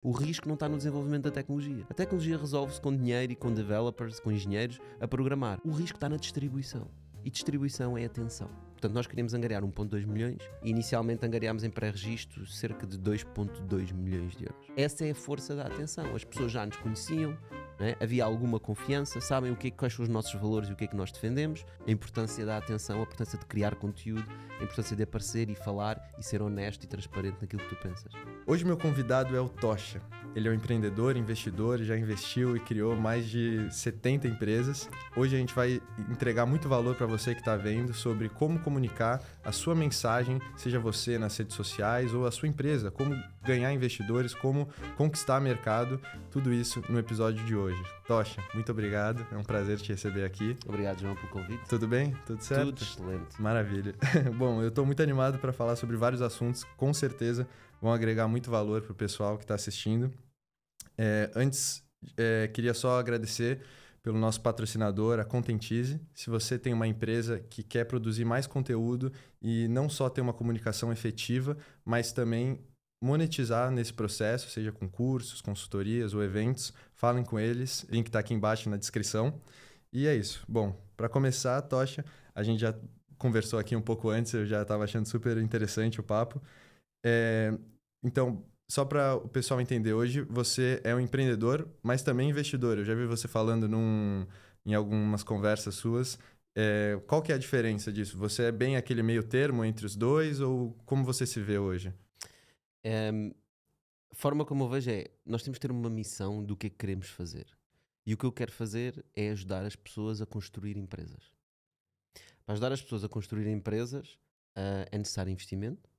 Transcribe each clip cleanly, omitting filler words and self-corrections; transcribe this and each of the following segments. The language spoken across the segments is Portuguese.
O risco não está no desenvolvimento da tecnologia. A tecnologia resolve-se com dinheiro e com developers, com engenheiros a programar. O risco está na distribuição. E distribuição é atenção. Portanto, nós queríamos angariar 1,2 milhões e inicialmente angariámos em pré-registro cerca de 2,2 milhões de euros. Essa é a força da atenção. As pessoas já nos conheciam, né? Havia alguma confiança, sabem quais são os nossos valores e o que é que nós defendemos, a importância da atenção, a importância de criar conteúdo, a importância de aparecer e falar e ser honesto e transparente naquilo que tu pensas. Hoje meu convidado é o Tocha. Ele é um empreendedor, investidor, já investiu e criou mais de 70 empresas. Hoje a gente vai entregar muito valor para você que está vendo sobre como comunicar a sua mensagem, seja você nas redes sociais ou a sua empresa, como ganhar investidores, como conquistar mercado, tudo isso no episódio de hoje. Tocha, muito obrigado, é um prazer te receber aqui. Obrigado, João, pelo convite. Tudo bem? Tudo certo? Tudo excelente. Maravilha. Bom, eu estou muito animado para falar sobre vários assuntos, com certeza vão agregar muito valor para o pessoal que está assistindo. Antes, queria só agradecer pelo nosso patrocinador, a Contentize. Se você tem uma empresa que quer produzir mais conteúdo e não só ter uma comunicação efetiva, mas também monetizar nesse processo, seja com cursos, consultorias ou eventos, falem com eles. O link está aqui embaixo na descrição. E é isso. Bom, para começar, Tocha, a gente já conversou aqui um pouco antes, eu já estava achando super interessante o papo. Então, só para o pessoal entender, hoje você é um empreendedor, mas também investidor. Eu já vi você falando em algumas conversas suas. Qual que é a diferença disso? Você é bem aquele meio termo entre os dois ou como você se vê hoje? A forma como eu vejo nós temos que ter uma missão do que é que queremos fazer. E o que eu quero fazer é ajudar as pessoas a construir empresas. Para ajudar as pessoas a construir empresas é necessário investimento,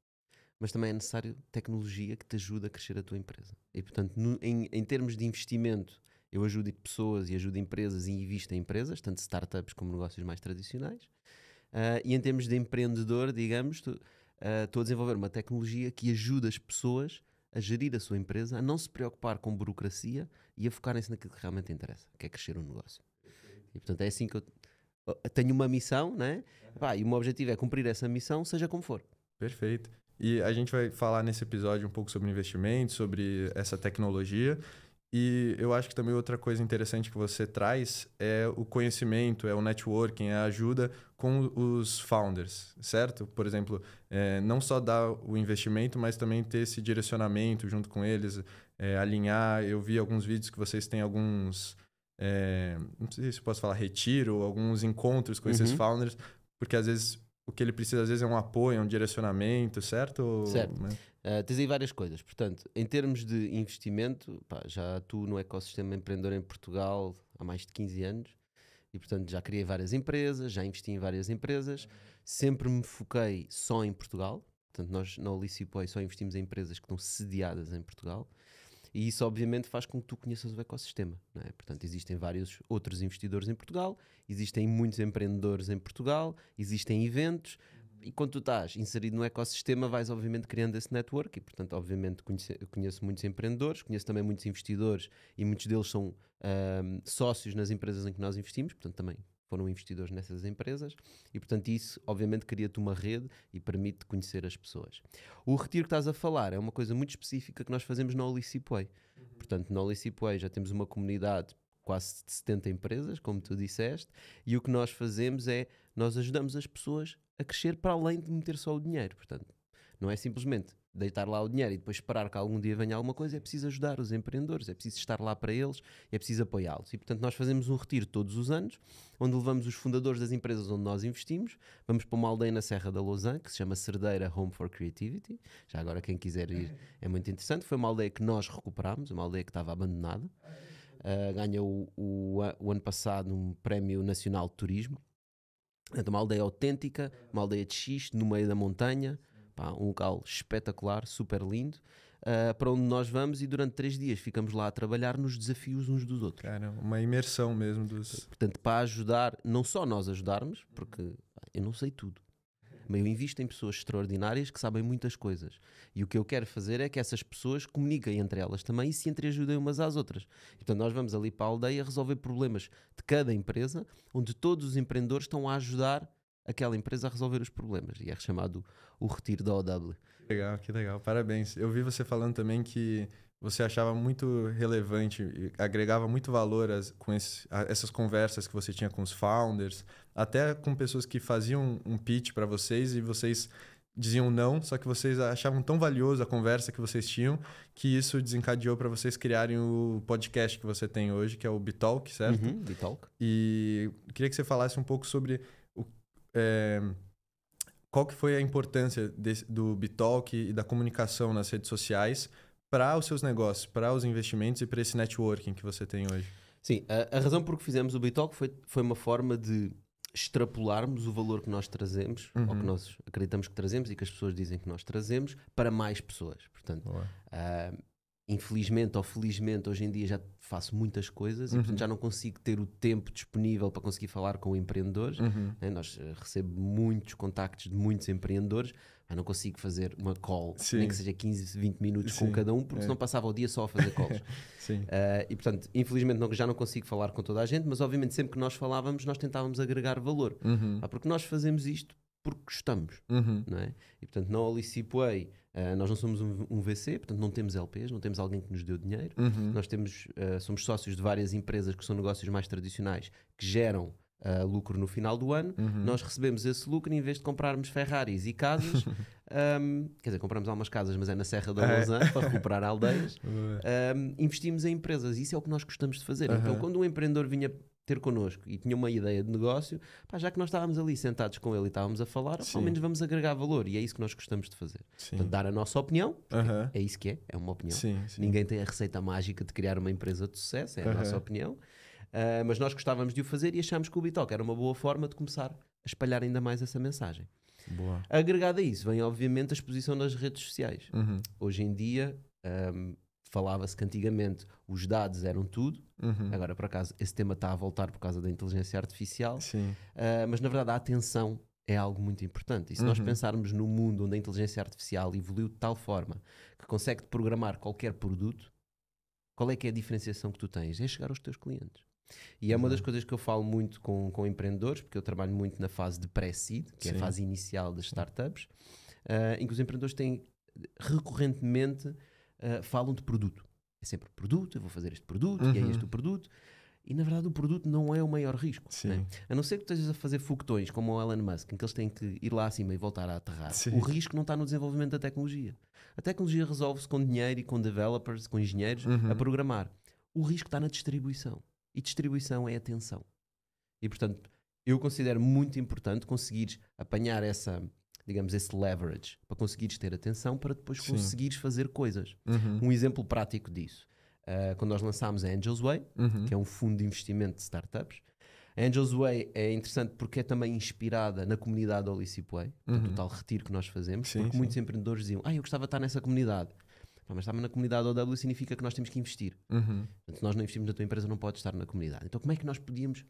mas também é necessário tecnologia que te ajude a crescer a tua empresa. E, portanto, em termos de investimento, eu ajudo pessoas e ajudo empresas e invisto em empresas, tanto startups como negócios mais tradicionais. E em termos de empreendedor, digamos, estou a desenvolver uma tecnologia que ajuda as pessoas a gerir a sua empresa, a não se preocupar com burocracia e a focarem-se naquilo que realmente interessa, que é crescer um negócio. E, portanto, é assim que eu tenho uma missão, né? E o meu objetivo é cumprir essa missão, seja como for. Perfeito. E a gente vai falar nesse episódio um pouco sobre investimento, sobre essa tecnologia. E eu acho que também outra coisa interessante que você traz é o conhecimento, é o networking, é a ajuda com os founders, certo? Por exemplo, não só dar o investimento, mas também ter esse direcionamento junto com eles, alinhar. Eu vi alguns vídeos que vocês têm alguns, não sei se posso falar retiro, alguns encontros com esses founders, porque às vezes o que ele precisa, às vezes, é um apoio, é um direcionamento, certo? Certo. Tens aí várias coisas. Portanto, em termos de investimento, já atuo no ecossistema empreendedor em Portugal há mais de 15 anos e, portanto, já criei várias empresas, já investi em várias empresas. Sempre me foquei só em Portugal. Portanto, nós na Olicipoi só investimos em empresas que estão sediadas em Portugal. E isso, obviamente, faz com que tu conheças o ecossistema, não é? Portanto, existem vários outros investidores em Portugal, existem muitos empreendedores em Portugal, existem eventos, e quando tu estás inserido no ecossistema, vais, obviamente, criando esse network. E, portanto, obviamente, conheço muitos empreendedores, conheço também muitos investidores, e muitos deles são sócios nas empresas em que nós investimos, portanto, também foram investidores nessas empresas e, portanto, isso obviamente cria-te uma rede e permite conhecer as pessoas. O retiro que estás a falar é uma coisa muito específica que nós fazemos na Olicipoi. Portanto, na Olicipoi já temos uma comunidade quase de 70 empresas, como tu disseste, e o que nós fazemos nós ajudamos as pessoas a crescer para além de meter só o dinheiro. Portanto, não é simplesmente deitar lá o dinheiro e depois esperar que algum dia venha alguma coisa, é preciso ajudar os empreendedores, é preciso estar lá para eles, é preciso apoiá-los. E, portanto, nós fazemos um retiro todos os anos, onde levamos os fundadores das empresas onde nós investimos, vamos para uma aldeia na Serra da Lousã, que se chama Cerdeira Home for Creativity. Já agora, quem quiser ir, é muito interessante. Foi uma aldeia que nós recuperámos, uma aldeia que estava abandonada. Ganhou o ano passado um Prémio Nacional de Turismo. Portanto, uma aldeia autêntica, uma aldeia de xisto, no meio da montanha. Um local espetacular, super lindo, para onde nós vamos e durante 3 dias ficamos lá a trabalhar nos desafios uns dos outros. Cara, uma imersão mesmo Portanto, para ajudar, não só nós ajudarmos, porque eu não sei tudo, mas eu invisto em pessoas extraordinárias que sabem muitas coisas. E o que eu quero fazer é que essas pessoas comuniquem entre elas também e se entreajudem umas às outras. E, portanto, nós vamos ali para a aldeia resolver problemas de cada empresa, onde todos os empreendedores estão a ajudar aquela empresa a resolver os problemas, e é chamado o retiro da OW. Que legal, parabéns. Eu vi você falando também que você achava muito relevante, e agregava muito valor com essas conversas que você tinha com os founders, até com pessoas que faziam um pitch para vocês e vocês diziam não, só que vocês achavam tão valioso a conversa que vocês tinham que isso desencadeou para vocês criarem o podcast que você tem hoje, que é o Bitalk, certo? Bitalk. E queria que você falasse um pouco sobre qual que foi a importância do Bitalk e da comunicação nas redes sociais para os seus negócios, para os investimentos e para esse networking que você tem hoje. Sim, a razão por que fizemos o Bitalk foi uma forma de extrapolarmos o valor que nós trazemos, ou que nós acreditamos que trazemos e que as pessoas dizem que nós trazemos, para mais pessoas. Portanto, infelizmente ou felizmente, hoje em dia já faço muitas coisas e portanto já não consigo ter o tempo disponível para conseguir falar com empreendedores. Né? Nós recebo muitos contactos de muitos empreendedores, mas não consigo fazer uma call, nem que seja 15, 20 minutos com cada um, porque senão passava o dia só a fazer calls. E portanto, infelizmente já não consigo falar com toda a gente, mas obviamente sempre que nós falávamos, nós tentávamos agregar valor. Porque nós fazemos isto porque gostamos. Não é? E portanto, na Olicipway, nós não somos um VC, portanto não temos LPs, não temos alguém que nos deu dinheiro. Nós somos sócios de várias empresas que são negócios mais tradicionais, que geram lucro no final do ano. Nós recebemos esse lucro e em vez de comprarmos Ferraris e casas, quer dizer, compramos algumas casas, mas é na Serra da Lousã, para recuperar aldeias, investimos em empresas. Isso é o que nós gostamos de fazer. Então, quando um empreendedor vinha ter connosco e tinha uma ideia de negócio, já que nós estávamos ali sentados com ele e estávamos a falar, ao menos vamos agregar valor, e é isso que nós gostamos de fazer. Portanto, dar a nossa opinião, é isso que é uma opinião. Ninguém tem a receita mágica de criar uma empresa de sucesso, é a nossa opinião. Mas nós gostávamos de o fazer e achámos que o Bitalk era uma boa forma de começar a espalhar ainda mais essa mensagem. Boa. Agregado a isso, vem obviamente a exposição nas redes sociais. Hoje em dia, falava-se que antigamente os dados eram tudo. Agora, por acaso, esse tema está a voltar por causa da inteligência artificial. Mas, na verdade, a atenção é algo muito importante. E se nós pensarmos no mundo onde a inteligência artificial evoluiu de tal forma que consegue programar qualquer produto, qual é que é a diferenciação que tu tens? É chegar aos teus clientes. E é uma das coisas que eu falo muito com empreendedores, porque eu trabalho muito na fase de pré-seed, que é a fase inicial das startups, em que os empreendedores têm recorrentemente falam de produto. É sempre produto, eu vou fazer este produto, e é este o produto. E na verdade o produto não é o maior risco. Né? A não ser que tu estejas a fazer foguetões como o Elon Musk, em que eles têm que ir lá acima e voltar a aterrar. O risco não está no desenvolvimento da tecnologia. A tecnologia resolve-se com dinheiro e com developers, com engenheiros, a programar. O risco está na distribuição. E distribuição é atenção. E portanto, eu considero muito importante conseguires apanhar digamos, esse leverage para conseguires ter atenção para depois conseguires fazer coisas. Um exemplo prático disso. Quando nós lançámos a Angels Way, que é um fundo de investimento de startups, a Angels Way é interessante porque é também inspirada na comunidade Olicipway, do tal retiro que nós fazemos, porque muitos empreendedores diziam, eu gostava de estar nessa comunidade. Mas estar na comunidade OW significa que nós temos que investir. Portanto, se nós não investimos na tua empresa, não podes estar na comunidade. Então como é que nós podíamos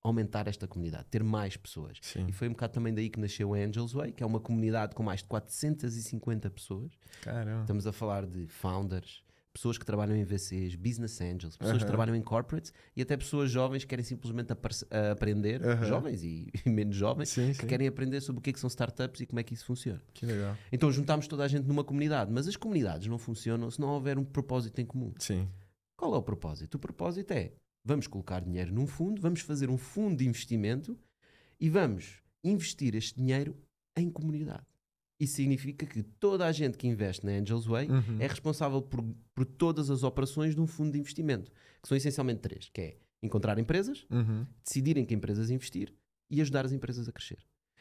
aumentar esta comunidade, ter mais pessoas? E foi um bocado também daí que nasceu a Angels Way, que é uma comunidade com mais de 450 pessoas. Caramba. Estamos a falar de founders, pessoas que trabalham em VCs, business angels, pessoas que trabalham em corporates e até pessoas jovens que querem simplesmente aprender, jovens e menos jovens, que querem aprender sobre o que são startups e como é que isso funciona. Que legal. Então juntámos toda a gente numa comunidade, mas as comunidades não funcionam se não houver um propósito em comum. Qual é o propósito? O propósito é, vamos colocar dinheiro num fundo, vamos fazer um fundo de investimento e vamos investir este dinheiro em comunidade. Isso significa que toda a gente que investe na Angels Way é responsável por todas as operações de um fundo de investimento, que são essencialmente 3, que é encontrar empresas, decidir em que empresas investir e ajudar as empresas a crescer.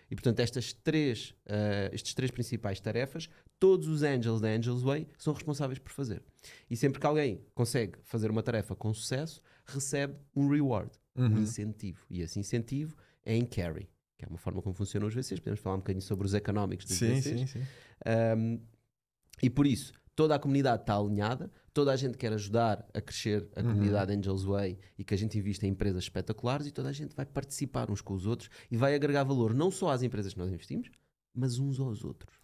E portanto estes três principais tarefas, todos os angels da Angels Way são responsáveis por fazer. E sempre que alguém consegue fazer uma tarefa com sucesso, recebe um reward, um incentivo. E esse incentivo é em carry, que é uma forma como funcionam os VCs. Podemos falar um bocadinho sobre os económicos dos VCs. E por isso, toda a comunidade está alinhada, toda a gente quer ajudar a crescer a comunidade Angels Way e que a gente invista em empresas espetaculares e toda a gente vai participar uns com os outros e vai agregar valor não só às empresas que nós investimos, mas uns aos outros.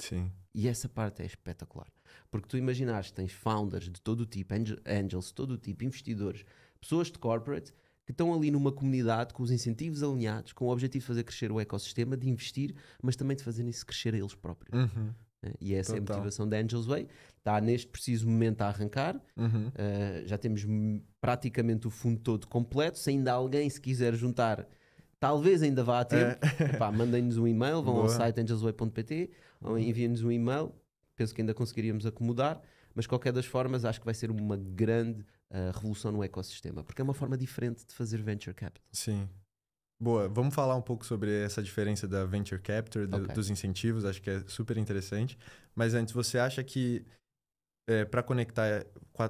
E essa parte é espetacular. Porque tu imaginaste, tens founders de todo o tipo, angels de todo o tipo, investidores, pessoas de corporate, que estão ali numa comunidade com os incentivos alinhados, com o objetivo de fazer crescer o ecossistema, de investir, mas também de fazerem-se crescer a eles próprios. né? E essa é a Total. motivação da Angels Way. Está neste preciso momento a arrancar. Uhum. Já temos praticamente o fundo todo completo. Se ainda alguém se quiser juntar, talvez ainda vá a tempo. Epá, mandem-nos um e-mail, vão ao Boa. site angelsway.pt ou enviem-nos um e-mail. Penso que ainda conseguiríamos acomodar, mas qualquer das formas acho que vai ser uma grande revolução no ecossistema, porque é uma forma diferente de fazer venture capital. Sim. Boa, vamos falar um pouco sobre essa diferença da venture capital, Ok. dos incentivos, acho que é super interessante. Mas antes, você acha que para conectar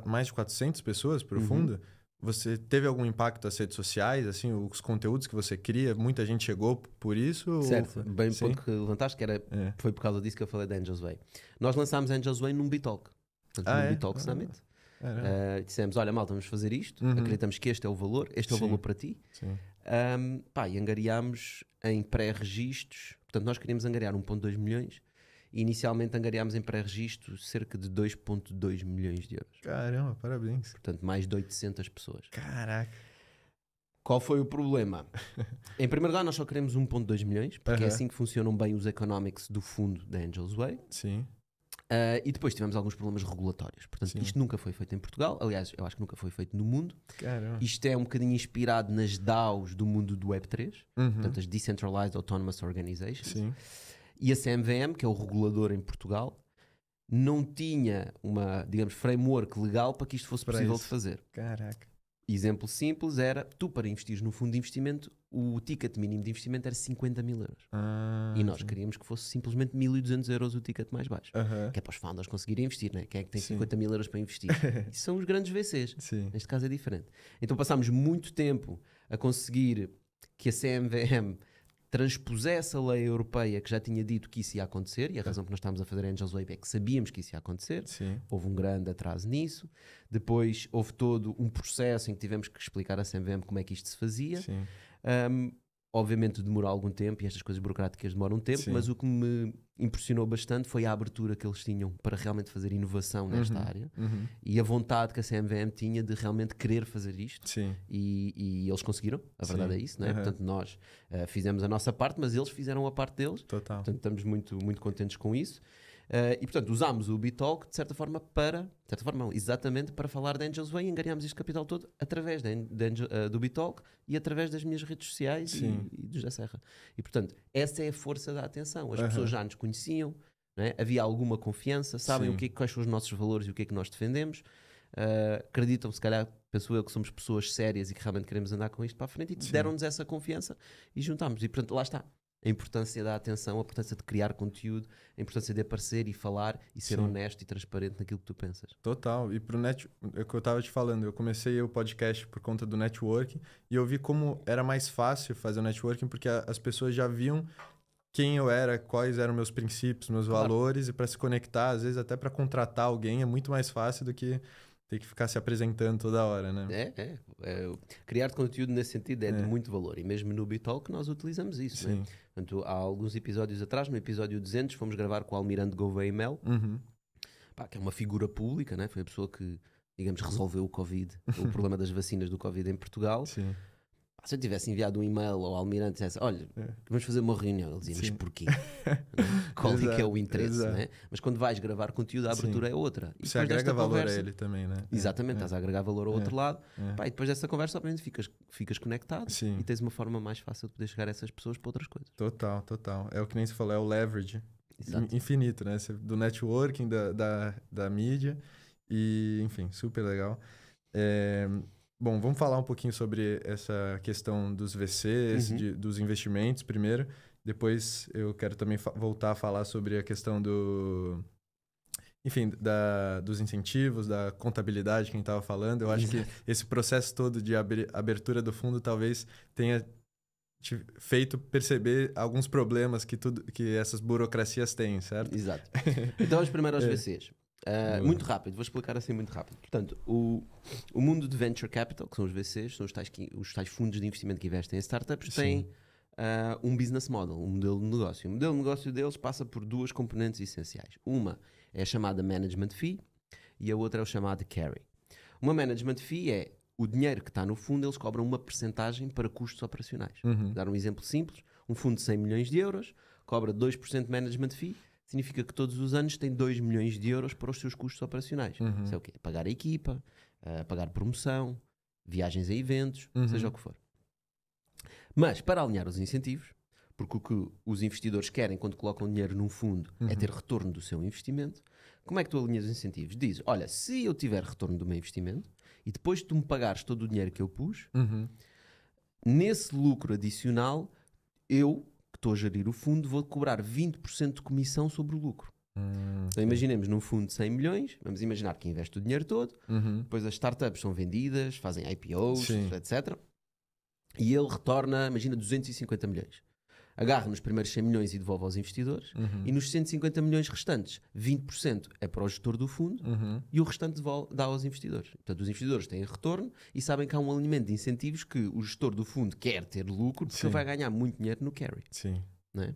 mais de 400 pessoas para o Uhum. fundo, você teve algum impacto nas redes sociais, assim, os conteúdos que você cria, muita gente chegou por isso? ou Certo, foi- bem o Sim? ponto que levantaste, que É. foi por causa disso que eu falei da Angels Way. Nós lançámos a Angels Way num Bitalk, portanto, num É? Bitalk Summit. Caramba. Dissemos, olha malta, vamos fazer isto, Uhum. acreditamos que este é o valor, este é o Sim. valor para ti. Sim. E angariámos em pré-registros, portanto nós queríamos angariar 1.2 milhões e inicialmente angariámos em pré-registro cerca de 2.2 milhões de euros, Caramba, parabéns. portanto mais de 800 pessoas. Caraca. Qual foi o problema? Em primeiro lugar nós só queremos 1.2 milhões, porque é Aham. assim que funcionam bem os economics do fundo da Angels Way. Sim. E depois tivemos alguns problemas regulatórios, portanto Sim. isto nunca foi feito em Portugal, aliás eu acho que nunca foi feito no mundo. Caramba. Isto é um bocadinho inspirado nas DAOs do mundo do Web3, Uhum. portanto as Decentralized Autonomous Organizations. Sim. E a CMVM, que é o regulador em Portugal, não tinha uma, digamos, framework legal para que isto fosse Para possível isso. de fazer. Caraca. Exemplo simples era, tu para investir no fundo de investimento, o ticket mínimo de investimento era 50 mil euros. E nós Sim. queríamos que fosse simplesmente 1.200 euros o ticket mais baixo. Aham. Que é para os founders conseguirem investir, né? Quem é que tem Sim. 50 mil euros para investir? Isso são os grandes VCs. Sim. Neste caso é diferente. Então passámos muito tempo a conseguir que a CMVM transpusesse a lei europeia que já tinha dito que isso ia acontecer, e a razão que nós estávamos a fazer a Angels Wave é que sabíamos que isso ia acontecer. Sim. Houve um grande atraso nisso. Depois houve todo um processo em que tivemos que explicar à CMVM como é que isto se fazia. Sim. Obviamente demorou algum tempo e estas coisas burocráticas demoram tempo, Sim. mas o que me impressionou bastante foi a abertura que eles tinham para realmente fazer inovação nesta área Uhum. e a vontade que a CMVM tinha de realmente querer fazer isto. Sim. E eles conseguiram, a verdade Sim. é isso, não é? Aham. Portanto, nós fizemos a nossa parte, mas eles fizeram a parte deles. Total. Portanto, estamos muito, muito contentes com isso. E, portanto, usámos o Bitalk, de certa forma, exatamente para falar da Angels Way e angariámos este capital todo através do Bitalk e através das minhas redes sociais Sim. e do José Serra. E, portanto, essa é a força da atenção. As Aham. pessoas já nos conheciam, não é? Havia alguma confiança, sabem Sim. quais são os nossos valores e o que é que nós defendemos. Acreditam, se calhar, penso eu, que somos pessoas sérias e que realmente queremos andar com isto para a frente e Sim. deram-nos essa confiança e juntámos. E, portanto, lá está. A importância da atenção, a importância de criar conteúdo, a importância de aparecer e falar e ser Sim. honesto e transparente naquilo que tu pensas. Total. E pro é o que eu tava te falando, eu comecei o podcast por conta do networking e eu vi como era mais fácil fazer o networking porque as pessoas já viam quem eu era, quais eram meus princípios, meus Claro. valores e para se conectar, às vezes até para contratar alguém é muito mais fácil do que ter que ficar se apresentando toda hora, né? Criar conteúdo nesse sentido é de É. muito valor e mesmo no Bitalk nós utilizamos isso. Sim. Né? Portanto, há alguns episódios atrás, no episódio 200, fomos gravar com o Almirante Gouveia e Mel, Uhum. que é uma figura pública, né? Foi a pessoa que, digamos, resolveu o Covid, o problema das vacinas do Covid em Portugal. Sim. Se eu tivesse enviado um e-mail ao Almirante e dissesse, olha, vamos fazer uma reunião, ele dizia, mas Sim. porquê? Qual é que é Exato, o interesse? exato. Né? Mas quando vais gravar conteúdo, a Sim. abertura é outra. E Você depois desta agrega valor conversa, a ele também, né? exatamente, É. estás a agregar valor ao outro lado. É. E depois dessa conversa, obviamente, ficas conectado Sim. e tens uma forma mais fácil de poder chegar a essas pessoas para outras coisas. Total, total. É o que nem você falou, é o leverage Exato. infinito, né? Do networking, da mídia e, enfim, super legal. Bom, vamos falar um pouquinho sobre essa questão dos VCs, dos investimentos primeiro. Depois eu quero também voltar a falar sobre a questão enfim, dos incentivos, da contabilidade que a gente estava falando. Eu acho que esse processo todo de abertura do fundo talvez tenha te feito perceber alguns problemas que essas burocracias têm, certo? Exato. Então vamos primeiro aos VCs. Boa. Muito rápido, vou explicar assim muito rápido. Portanto, o mundo de Venture Capital, que são os VCs, são os tais fundos de investimento que investem em startups, têm um business model, um modelo de negócio. O modelo de negócio deles passa por duas componentes essenciais. Uma é a chamada management fee e a outra é o chamado carry. Uma management fee é o dinheiro que está no fundo, eles cobram uma percentagem para custos operacionais. Vou dar um exemplo simples, um fundo de 100 milhões de euros cobra 2% de management fee, significa que todos os anos tem 2 milhões de euros para os seus custos operacionais. Isso é o quê? Pagar a equipa, pagar promoção, viagens a eventos, seja o que for. Mas para alinhar os incentivos, porque o que os investidores querem quando colocam dinheiro num fundo é ter retorno do seu investimento, como é que tu alinhas os incentivos? Diz, olha, se eu tiver retorno do meu investimento e depois tu me pagares todo o dinheiro que eu pus, nesse lucro adicional, eu, que estou a gerir o fundo, vou cobrar 20% de comissão sobre o lucro. Então imaginemos num fundo de 100 milhões, vamos imaginar que investe o dinheiro todo, depois as startups são vendidas, fazem IPOs, etc. E ele retorna, imagina, 250 milhões. Agarra nos primeiros 100 milhões e devolve aos investidores, e nos 150 milhões restantes, 20% é para o gestor do fundo e o restante dá aos investidores. Portanto, os investidores têm retorno e sabem que há um alinhamento de incentivos que o gestor do fundo quer ter lucro, porque ele vai ganhar muito dinheiro no carry. Não é?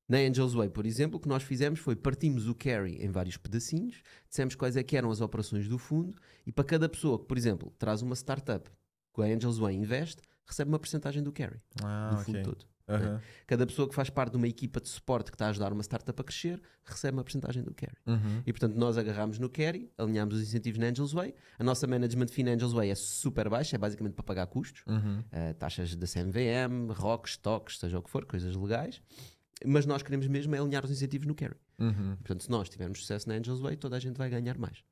Na Angels Way, por exemplo, o que nós fizemos foi partimos o carry em vários pedacinhos, dissemos quais é que eram as operações do fundo, e para cada pessoa que, por exemplo, traz uma startup que a Angels Way investe, recebe uma porcentagem do carry, do fundo todo. Cada pessoa que faz parte de uma equipa de suporte que está a ajudar uma startup a crescer, recebe uma porcentagem do carry. E portanto nós agarramos no carry, alinhamos os incentivos na Angels Way. A nossa management fee na Angels Way é super baixa, é basicamente para pagar custos, taxas da CMVM, ROCs, TOCs, seja o que for, coisas legais. Mas nós queremos mesmo é alinhar os incentivos no carry. Portanto, se nós tivermos sucesso na Angels Way, toda a gente vai ganhar mais.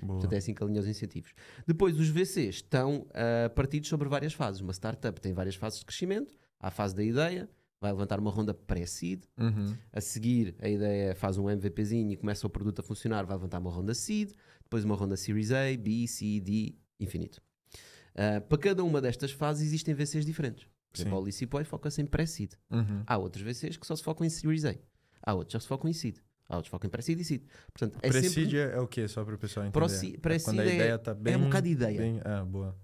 Portanto, é assim que alinha os incentivos. Depois, os VCs estão partidos sobre várias fases. Uma startup tem várias fases de crescimento. Há a fase da ideia, vai levantar uma ronda pré-seed. A seguir, a ideia faz um MVPzinho e começa o produto a funcionar, vai levantar uma ronda seed. Depois uma ronda Series A, B, C, D, infinito. Para cada uma destas fases existem VCs diferentes. Por exemplo, o Licipoi foca-se em pré-seed. Há outros VCs que só se focam em Series A. Há outros que já se focam em seed. Há outros que focam em pré-seed e seed. Portanto, pré-seed é o quê? Só para o pessoal entender. Pré-seed quando a ideia está bem... é um bocado de ideia. Boa.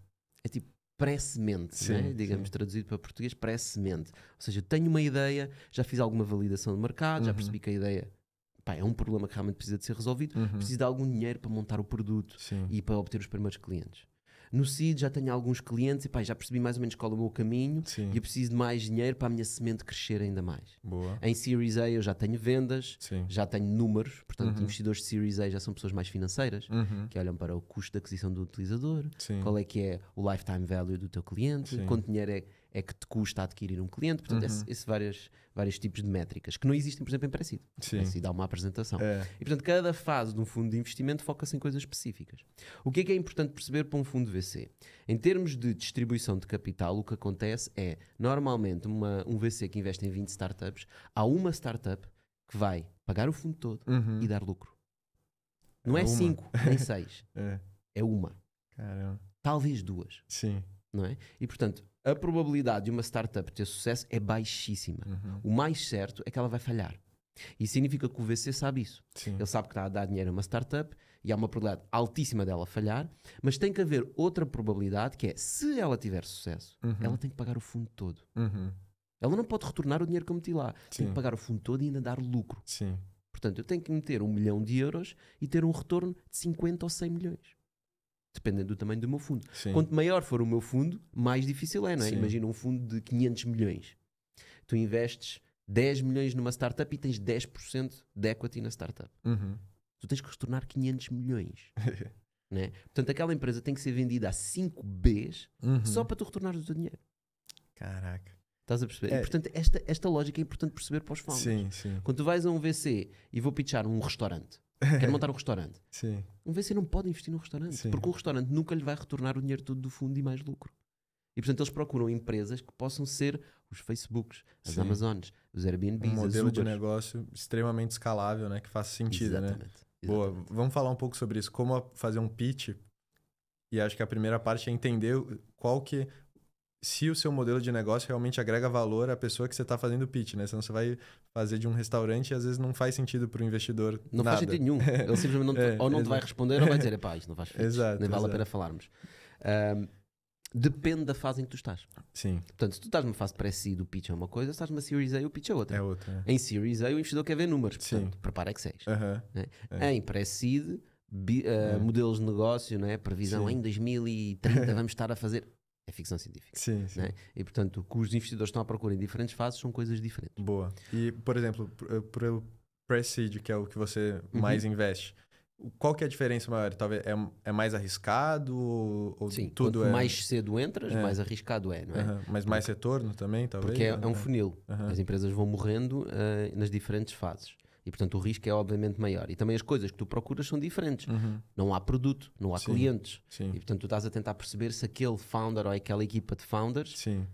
É tipo pré-semente, né? Digamos, traduzido para português, pré-semente. Ou seja, eu tenho uma ideia, já fiz alguma validação de mercado, já percebi que a ideia é um problema que realmente precisa de ser resolvido, preciso de algum dinheiro para montar o produto e para obter os primeiros clientes. No seed já tenho alguns clientes e já percebi mais ou menos qual é o meu caminho e eu preciso de mais dinheiro para a minha semente crescer ainda mais. Boa. Em Series A eu já tenho vendas, já tenho números, portanto investidores de Series A já são pessoas mais financeiras, que olham para o custo de aquisição do utilizador, qual é que é o lifetime value do teu cliente, quanto dinheiro é que te custa adquirir um cliente, portanto esse vários tipos de métricas que não existem, por exemplo, em pré-seed. Pré-seed dá uma apresentação. E portanto cada fase de um fundo de investimento foca-se em coisas específicas. O que é importante perceber para um fundo VC? Em termos de distribuição de capital, o que acontece é, normalmente um VC que investe em 20 startups, há uma startup que vai pagar o fundo todo e dar lucro. Não é 5, nem 6. É uma. Caramba. Talvez 2. Não é? E portanto, a probabilidade de uma startup ter sucesso é baixíssima. O mais certo é que ela vai falhar. E significa que o VC sabe isso. Ele sabe que está a dar dinheiro a uma startup e há uma probabilidade altíssima dela falhar, mas tem que haver outra probabilidade que é, se ela tiver sucesso, ela tem que pagar o fundo todo. Ela não pode retornar o dinheiro que eu meti lá. Tem que pagar o fundo todo e ainda dar lucro. Portanto, eu tenho que meter 1 milhão de euros e ter um retorno de 50 ou 100 milhões. Dependendo do tamanho do meu fundo. Quanto maior for o meu fundo, mais difícil é, não é? Imagina um fundo de 500 milhões. Tu investes 10 milhões numa startup e tens 10% de equity na startup. Tu tens que retornar 500 milhões. Né? Portanto, aquela empresa tem que ser vendida a 5 Bs só para tu retornares o teu dinheiro. Caraca. Estás a perceber? E, portanto, esta lógica é importante perceber para os founders. Quando tu vais a um VC e vou pitchar um restaurante, quero montar um restaurante. Um VC não pode investir num restaurante, porque um restaurante nunca lhe vai retornar o dinheiro todo do fundo e mais lucro. E portanto eles procuram empresas que possam ser os Facebooks, as Amazones, os Airbnbs, um modelo de negócio extremamente escalável, né? Que faça sentido, né? Boa, vamos falar um pouco sobre isso, como fazer um pitch. E acho que a primeira parte é entender se o seu modelo de negócio realmente agrega valor à pessoa que você está fazendo o pitch, né? Senão você vai fazer de um restaurante e às vezes não faz sentido para o investidor. Não faz sentido nenhum. Ele simplesmente não te vai responder ou vai dizer, isto não faz sentido, nem vale a pena falarmos. Depende da fase em que tu estás. Portanto, se tu estás numa fase pré-seed, o pitch é uma coisa, se estás numa Series A, o pitch é outra. Em Series A, o investidor quer ver números, portanto, prepara Excels. Né? Em pré-seed, modelos de negócio, né? Previsão em 2030 vamos estar a fazer... É ficção científica. Né? E portanto, o que os investidores estão à procura em diferentes fases são coisas diferentes. Boa. E, por exemplo, pre-seed, que é o que você mais investe, qual que é a diferença maior? Talvez é mais arriscado ou Sim, tudo quanto é... mais cedo entras, mais arriscado é, não é? Mas mais retorno também, talvez? Porque é um funil. Aham. As empresas vão morrendo nas diferentes fases. E, portanto, o risco é obviamente maior. E também as coisas que tu procuras são diferentes. Não há produto, não há Sim, clientes. sim. E, portanto, tu estás a tentar perceber se aquele founder ou aquela equipa de founders, Sim,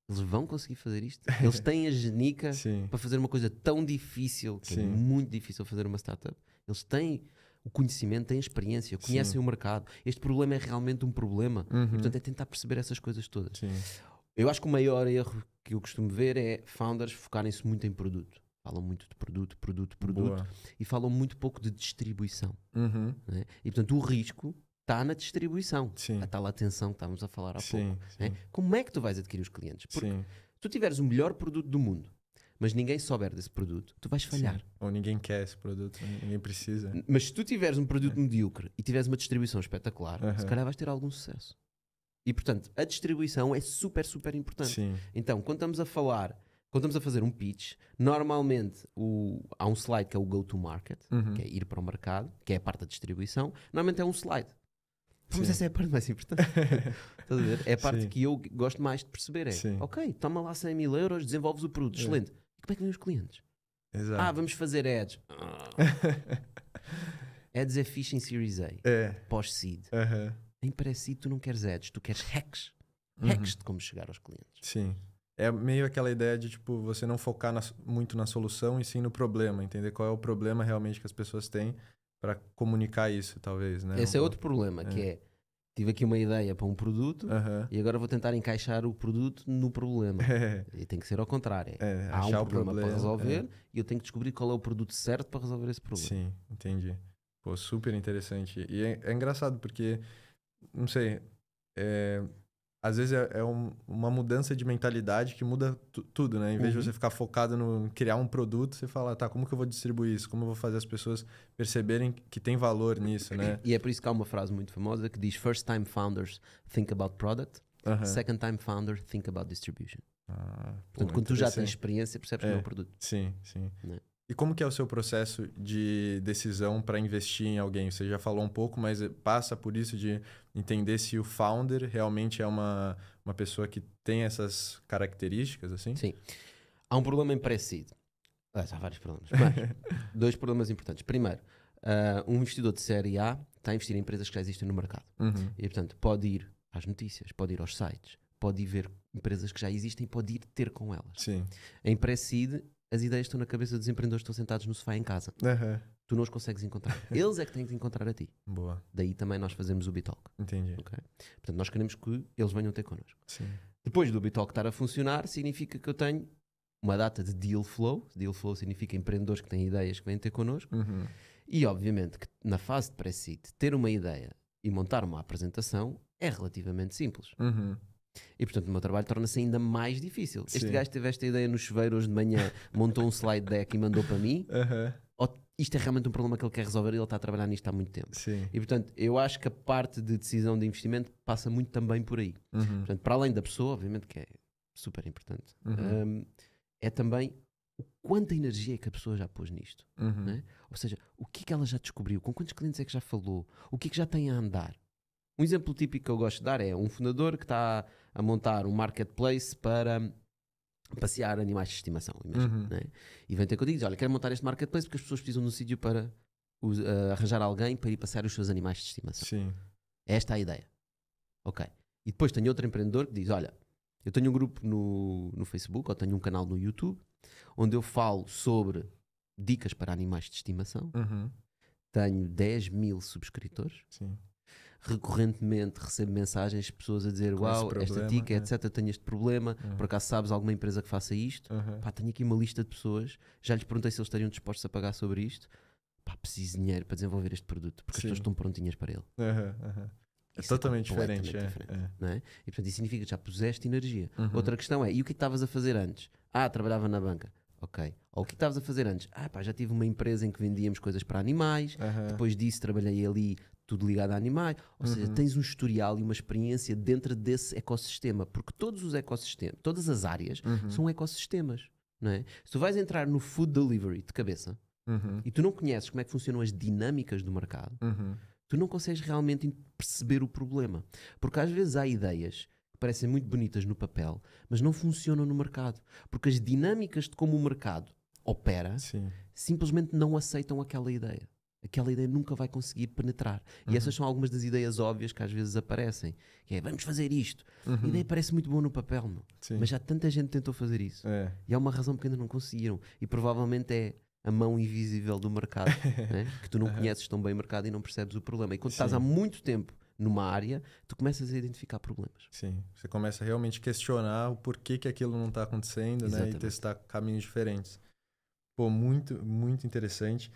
eles vão conseguir fazer isto. Eles têm a genica sim, para fazer uma coisa tão difícil, que é Sim. muito difícil fazer uma startup. Eles têm o conhecimento, têm a experiência, conhecem o mercado. Este problema é realmente um problema. E, portanto, é tentar perceber essas coisas todas. sim. Eu acho que o maior erro que eu costumo ver é founders focarem-se muito em produto. Falam muito de produto Boa. e falam muito pouco de distribuição. Uhum. Né? E, portanto, o risco está na distribuição. Sim. A tal atenção que estávamos a falar há Sim, pouco. sim. Né? Como é que tu vais adquirir os clientes? Porque Sim. se tu tiveres o melhor produto do mundo, mas ninguém souber desse produto, tu vais falhar. Sim. Ou ninguém quer esse produto, ninguém precisa. Mas se tu tiveres um produto medíocre e tiveres uma distribuição espetacular, se calhar vais ter algum sucesso. E, portanto, a distribuição é super, super importante. Sim. Então, quando estamos a fazer um pitch, normalmente há um slide que é o go-to-market, que é ir para o mercado, que é a parte da distribuição. Normalmente é um slide. Mas essa é a parte mais importante. Estás a ver? É a parte que eu gosto mais de perceber. Ok, toma lá 100 mil euros, desenvolves o produto, excelente. E como é que vêm os clientes? Exato. Vamos fazer ads. Ads é fixe em Series A, pós-seed. Em pré-seed tu não queres ads, tu queres hacks. Hacks de como chegar aos clientes. Sim. É meio aquela ideia de, tipo, você não focar muito na solução e sim no problema. Entender qual é o problema realmente que as pessoas têm para comunicar isso, talvez, né? Esse é outro problema, que é, tive aqui uma ideia para um produto e agora vou tentar encaixar o produto no problema. E tem que ser ao contrário. Há um problema para resolver e eu tenho que descobrir qual é o produto certo para resolver esse problema. Sim, entendi. Pô, super interessante. E é engraçado porque, não sei, às vezes uma mudança de mentalidade que muda tudo, né? Em vez de você ficar focado no criar um produto, você fala, tá, como que eu vou distribuir isso? Como eu vou fazer as pessoas perceberem que tem valor nisso, né? E é por isso que há uma frase muito famosa que diz: First time founders think about product, second time founders think about distribution. Portanto, quando tu já tens experiência, percebes que é o produto. Sim, sim. Né? E como que é o seu processo de decisão para investir em alguém? Você já falou um pouco, mas passa por isso de entender se o founder realmente é uma pessoa que tem essas características, assim? Sim. Há um problema em pré-seed. Há vários problemas. Mas, 2 problemas importantes. Primeiro, um investidor de série A está a investir em empresas que já existem no mercado. E, portanto, pode ir às notícias, pode ir aos sites, pode ir ver empresas que já existem, pode ir ter com elas. Sim. Em pré-seed, as ideias estão na cabeça dos empreendedores que estão sentados no sofá em casa. Tu não os consegues encontrar. Eles é que têm que encontrar a ti. Boa. Daí também nós fazemos o Bitalk. Entendi. Okay? Portanto, nós queremos que eles venham ter connosco. Sim. Depois do Bitalk estar a funcionar, significa que eu tenho uma data de deal flow. Deal flow significa empreendedores que têm ideias que vêm ter connosco. E, obviamente, que na fase de pré-seed, ter uma ideia e montar uma apresentação é relativamente simples. E, portanto, o meu trabalho torna-se ainda mais difícil. Este gajo teve esta ideia no chuveiro hoje de manhã, montou um slide deck e mandou para mim. Ou isto é realmente um problema que ele quer resolver e ele está a trabalhar nisto há muito tempo. Sim. E, portanto, eu acho que a parte de decisão de investimento passa muito também por aí. Portanto, para além da pessoa, obviamente, que é super importante, é também o quanta energia é que a pessoa já pôs nisto. Né? Ou seja, o que é que ela já descobriu, com quantos clientes é que já falou, o que é que já tem a andar. Um exemplo típico que eu gosto de dar é um fundador que está a montar um marketplace para passear animais de estimação, imagina, né? E vem ter contigo e diz, olha, quero montar este marketplace porque as pessoas precisam de um sítio para arranjar alguém para ir passear os seus animais de estimação. Sim. Esta é a ideia. Ok. E depois tenho outro empreendedor que diz, olha, eu tenho um grupo no Facebook ou tenho um canal no YouTube onde eu falo sobre dicas para animais de estimação. Tenho 10 mil subscritores. Sim. Recorrentemente recebo mensagens de pessoas a dizer uau, esta dica, etc, tenho este problema, por acaso sabes alguma empresa que faça isto? Pá, tenho aqui uma lista de pessoas, já lhes perguntei se eles estariam dispostos a pagar sobre isto. Pá, preciso de dinheiro para desenvolver este produto, porque as pessoas estão prontinhas para ele. É totalmente diferente. Não é? E portanto isso significa que já puseste energia. Outra questão é, e o que estavas a fazer antes? Trabalhava na banca. Ok. Ou o que estavas a fazer antes? Pá, já tive uma empresa em que vendíamos coisas para animais, depois disso trabalhei ali tudo ligado a animais, ou seja, tens um historial e uma experiência dentro desse ecossistema, porque todos os ecossistemas, todas as áreas são ecossistemas, não é? Se tu vais entrar no food delivery de cabeça, Uhum. e tu não conheces como é que funcionam as dinâmicas do mercado, Uhum. tu não consegues realmente perceber o problema. Porque às vezes há ideias que parecem muito bonitas no papel, mas não funcionam no mercado. Porque as dinâmicas de como o mercado opera Sim. simplesmente não aceitam aquela ideia. Aquela ideia nunca vai conseguir penetrar. E essas são algumas das ideias óbvias que às vezes aparecem. Que é, vamos fazer isto. A ideia parece muito boa no papel, meu. Sim. Mas já tanta gente tentou fazer isso. É. E há uma razão porque ainda não conseguiram. E provavelmente é a mão invisível do mercado, né? Que tu não conheces tão bem o mercado e não percebes o problema. E quando estás Sim. há muito tempo numa área, tu começas a identificar problemas. Sim. Você começa a realmente questionar o porquê que aquilo não está acontecendo, né? E Exatamente. testar caminhos diferentes. Pô, muito, muito interessante.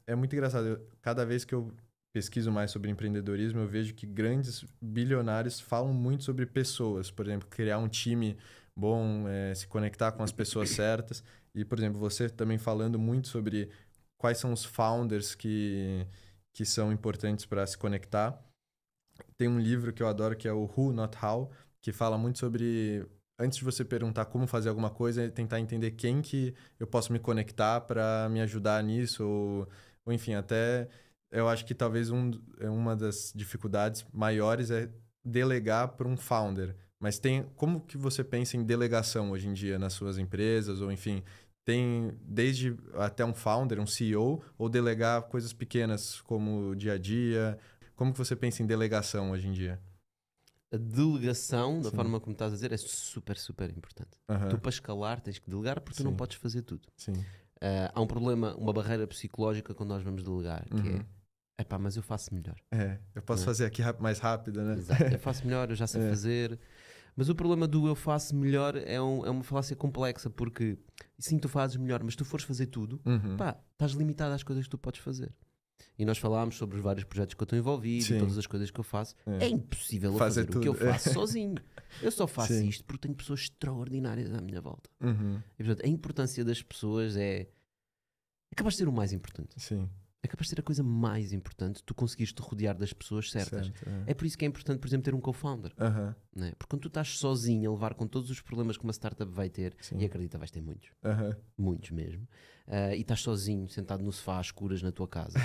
É muito engraçado. Cada vez que eu pesquiso mais sobre empreendedorismo, eu vejo que grandes bilionários falam muito sobre pessoas. Por exemplo, criar um time bom, se conectar com as pessoas certas. E, por exemplo, você também falando muito sobre quais são os founders que são importantes para se conectar. Tem um livro que eu adoro que é o Who, Not How, que fala muito sobre, antes de você perguntar como fazer alguma coisa, é tentar entender quem que eu posso me conectar para me ajudar nisso, ou enfim, até eu acho que talvez uma das dificuldades maiores é delegar para um founder. Mas como que você pensa em delegação hoje em dia nas suas empresas, ou enfim, tem desde até um founder, um CEO, ou delegar coisas pequenas como o dia a dia? Como que você pensa em delegação hoje em dia? A delegação, da Sim. forma como estás a dizer, é super, super importante. Aham. Tu, para escalar, tens que delegar porque tu não Sim. podes fazer tudo. Sim. Há um problema, uma barreira psicológica quando nós vamos delegar, que é, epá, mas eu faço melhor. Eu posso Não é? fazer aqui mais rápido, né? Exato, eu faço melhor, eu já sei fazer. Mas o problema do eu faço melhor é uma falácia complexa, porque sim, tu fazes melhor, mas se tu fores fazer tudo, pá, estás limitado às coisas que tu podes fazer. E nós falámos sobre os vários projetos que eu estou envolvido Sim. e todas as coisas que eu faço. É impossível eu fazer o que eu tudo. faço sozinho. Eu só faço Sim. isto porque tenho pessoas extraordinárias à minha volta. Uhum. E, portanto, a importância das pessoas é capaz de ser o mais importante. Sim. É capaz de ser a coisa mais importante, tu conseguires te rodear das pessoas certas. Certo, É por isso que é importante, por exemplo, ter um co-founder. Aham. Não é? Porque quando tu estás sozinho a levar com todos os problemas que uma startup vai ter, Sim. e acredita, vais ter muitos, Aham. muitos mesmo, e estás sozinho, sentado no sofá às escuras na tua casa,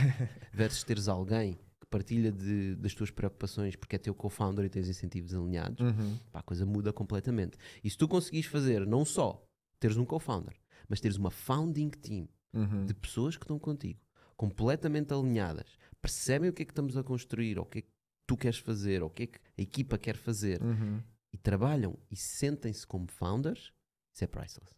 versus teres alguém que partilha das tuas preocupações porque é teu co-founder e tens incentivos alinhados, pá, a coisa muda completamente. E se tu conseguires fazer, não só teres um co-founder, mas teres uma founding team de pessoas que estão contigo, completamente alinhadas, percebem o que é que estamos a construir, ou o que é que tu queres fazer, ou o que é que a equipa quer fazer, e trabalham e sentem-se como founders, isso é priceless.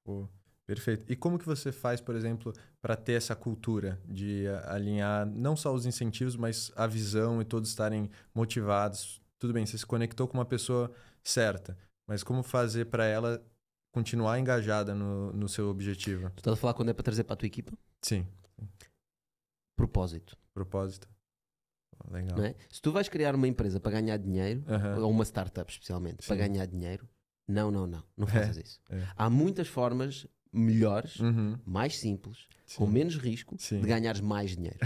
Pô, perfeito. E como que você faz, por exemplo, para ter essa cultura de alinhar não só os incentivos, mas a visão e todos estarem motivados? Tudo bem, você se conectou com uma pessoa certa, mas como fazer para ela continuar engajada no seu objetivo? Tu estás a falar quando é para trazer para a tua equipa? Sim. Propósito. Propósito. Legal. Não é? Se tu vais criar uma empresa para ganhar dinheiro, ou uma startup especialmente, para Sim. ganhar dinheiro, não faças isso. É. Há muitas formas melhores, Uhum. mais simples, Sim. com menos risco, Sim. de ganhares mais dinheiro.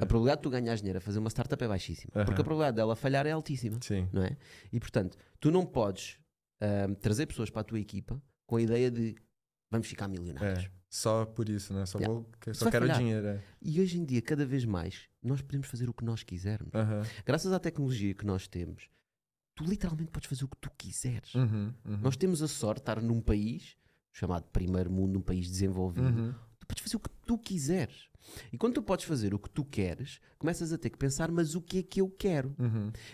A probabilidade de tu ganhares dinheiro a fazer uma startup é baixíssima, porque a probabilidade dela falhar é altíssima. Sim. Não é? E portanto, tu não podes trazer pessoas para a tua equipa com a ideia de vamos ficar milionários. Só por isso, né? Só Isso só vai quero falhar. dinheiro. E hoje em dia, cada vez mais, nós podemos fazer o que nós quisermos. Graças à tecnologia que nós temos, tu literalmente podes fazer o que tu quiseres. Nós temos a sorte de estar num país chamado primeiro mundo, um país desenvolvido. Tu podes fazer o que tu quiseres. E quando tu podes fazer o que tu queres, começas a ter que pensar, mas o que é que eu quero?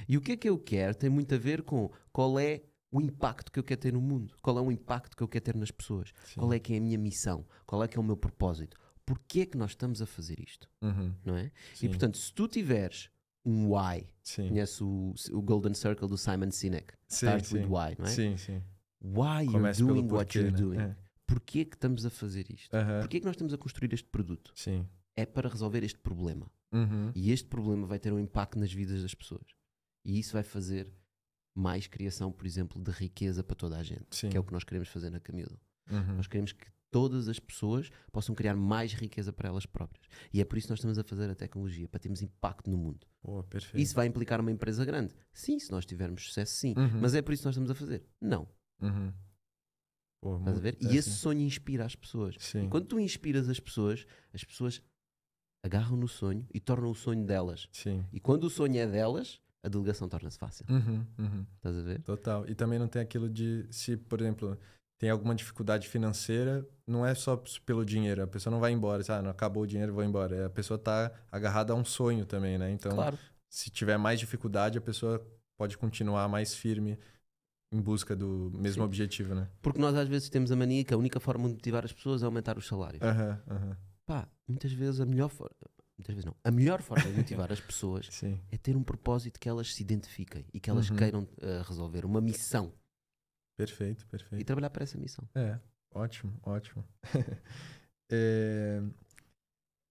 E o que é que eu quero tem muito a ver com qual é o impacto que eu quero ter no mundo, qual é o impacto que eu quero ter nas pessoas, qual é que é a minha missão, qual é que é o meu propósito, porquê é que nós estamos a fazer isto, não é? Sim. E portanto, se tu tiveres um why, Sim. conhece o Golden Circle do Simon Sinek, Start with why, não é? Sim, sim. Why Começa you're pelo doing what porquê, you're né? doing. Porquê é que estamos a fazer isto? Porquê é que nós estamos a construir este produto? Sim. É para resolver este problema. E este problema vai ter um impacto nas vidas das pessoas. E isso vai fazer mais criação, por exemplo, de riqueza para toda a gente. Sim. Que é o que nós queremos fazer na Camilo. Nós queremos que todas as pessoas possam criar mais riqueza para elas próprias. E é por isso que nós estamos a fazer a tecnologia, para termos impacto no mundo. Pô, perfeito. Isso vai implicar uma empresa grande? Sim, se nós tivermos sucesso, sim. Mas é por isso que nós estamos a fazer? Não. Pô, Estás a ver? E esse sonho inspira as pessoas. Sim. E quando tu inspiras as pessoas agarram no sonho e tornam o sonho delas. Sim. E quando o sonho é delas, a delegação torna-se fácil. Estás a ver? Total. E também não tem aquilo de, se, por exemplo, tem alguma dificuldade financeira, não é só pelo dinheiro. A pessoa não vai embora, não acabou o dinheiro, vou embora. A pessoa tá agarrada a um sonho também, né? Então, Claro. se tiver mais dificuldade, a pessoa pode continuar mais firme em busca do mesmo objetivo, né? Porque nós às vezes temos a mania que a única forma de motivar as pessoas é aumentar os salários. Pá, muitas vezes a melhor forma... Muitas vezes não. A melhor forma de motivar as pessoas Sim. é ter um propósito que elas se identifiquem e que elas queiram resolver, uma missão. Perfeito. E trabalhar para essa missão. Ótimo.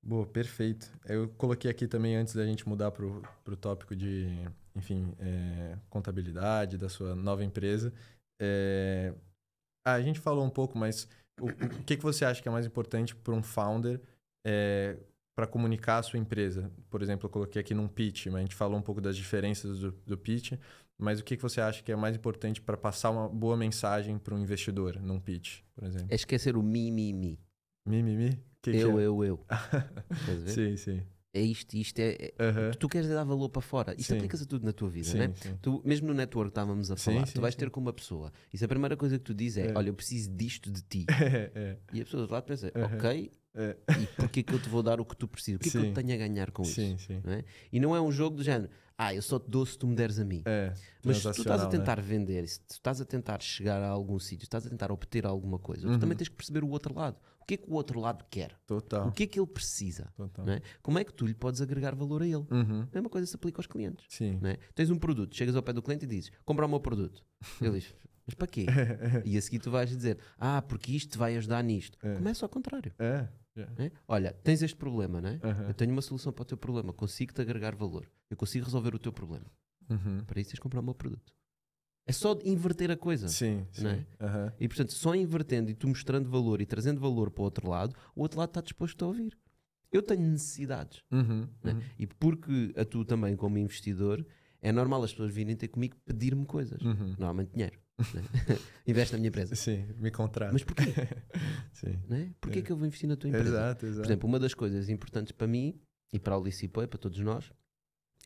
Boa, perfeito. Eu coloquei aqui também, antes da gente mudar pro tópico de, enfim, contabilidade da sua nova empresa. A gente falou um pouco, mas o que você acha que é mais importante para um founder para comunicar a sua empresa? Por exemplo, eu coloquei aqui num pitch, mas a gente falou um pouco das diferenças do pitch, mas o que você acha que é mais importante para passar uma boa mensagem para um investidor num pitch, por exemplo? É esquecer o me. Mimimi? Eu. Estás a ver? Sim. É isto tu queres dar valor para fora. Isto aplica-se a tudo na tua vida, né? Tu, mesmo no network que estávamos a falar, tu vais ter com uma pessoa. E se a primeira coisa que tu dizes é, olha, eu preciso disto de ti. E a pessoa do lado pensa, ok, e porquê que eu te vou dar o que tu precisas? O que é que eu tenho a ganhar com isso? Não é? E não é um jogo do género, eu só te dou se tu me deres a mim. Mas se tu estás a tentar vender, se tu estás a tentar chegar a algum sítio, estás a tentar obter alguma coisa, tu também tens que perceber o outro lado. O que é que o outro lado quer? Total. O que é que ele precisa? Não é? Como é que tu lhe podes agregar valor a ele? A mesma coisa se aplica aos clientes. Não é? Tens um produto, chegas ao pé do cliente e dizes, compra o meu produto. Ele diz, mas para quê? E a seguir tu vais dizer, porque isto te vai ajudar nisto. Começa ao contrário. Olha, tens este problema, não é? Eu tenho uma solução para o teu problema, consigo-te agregar valor, eu consigo resolver o teu problema. Para isso tens de comprar o meu produto. É só inverter a coisa. Não é? E portanto, só invertendo e tu mostrando valor e trazendo valor para o outro lado está disposto a ouvir. Eu tenho necessidades. Né? E porque a tu também, como investidor, é normal as pessoas virem ter comigo pedir-me coisas. Normalmente dinheiro. Né? Investe na minha empresa. Sim, me contrata. Mas porquê? Porquê que eu vou investir na tua empresa? Exato. Por exemplo, uma das coisas importantes para mim e para a Licipoi, para todos nós,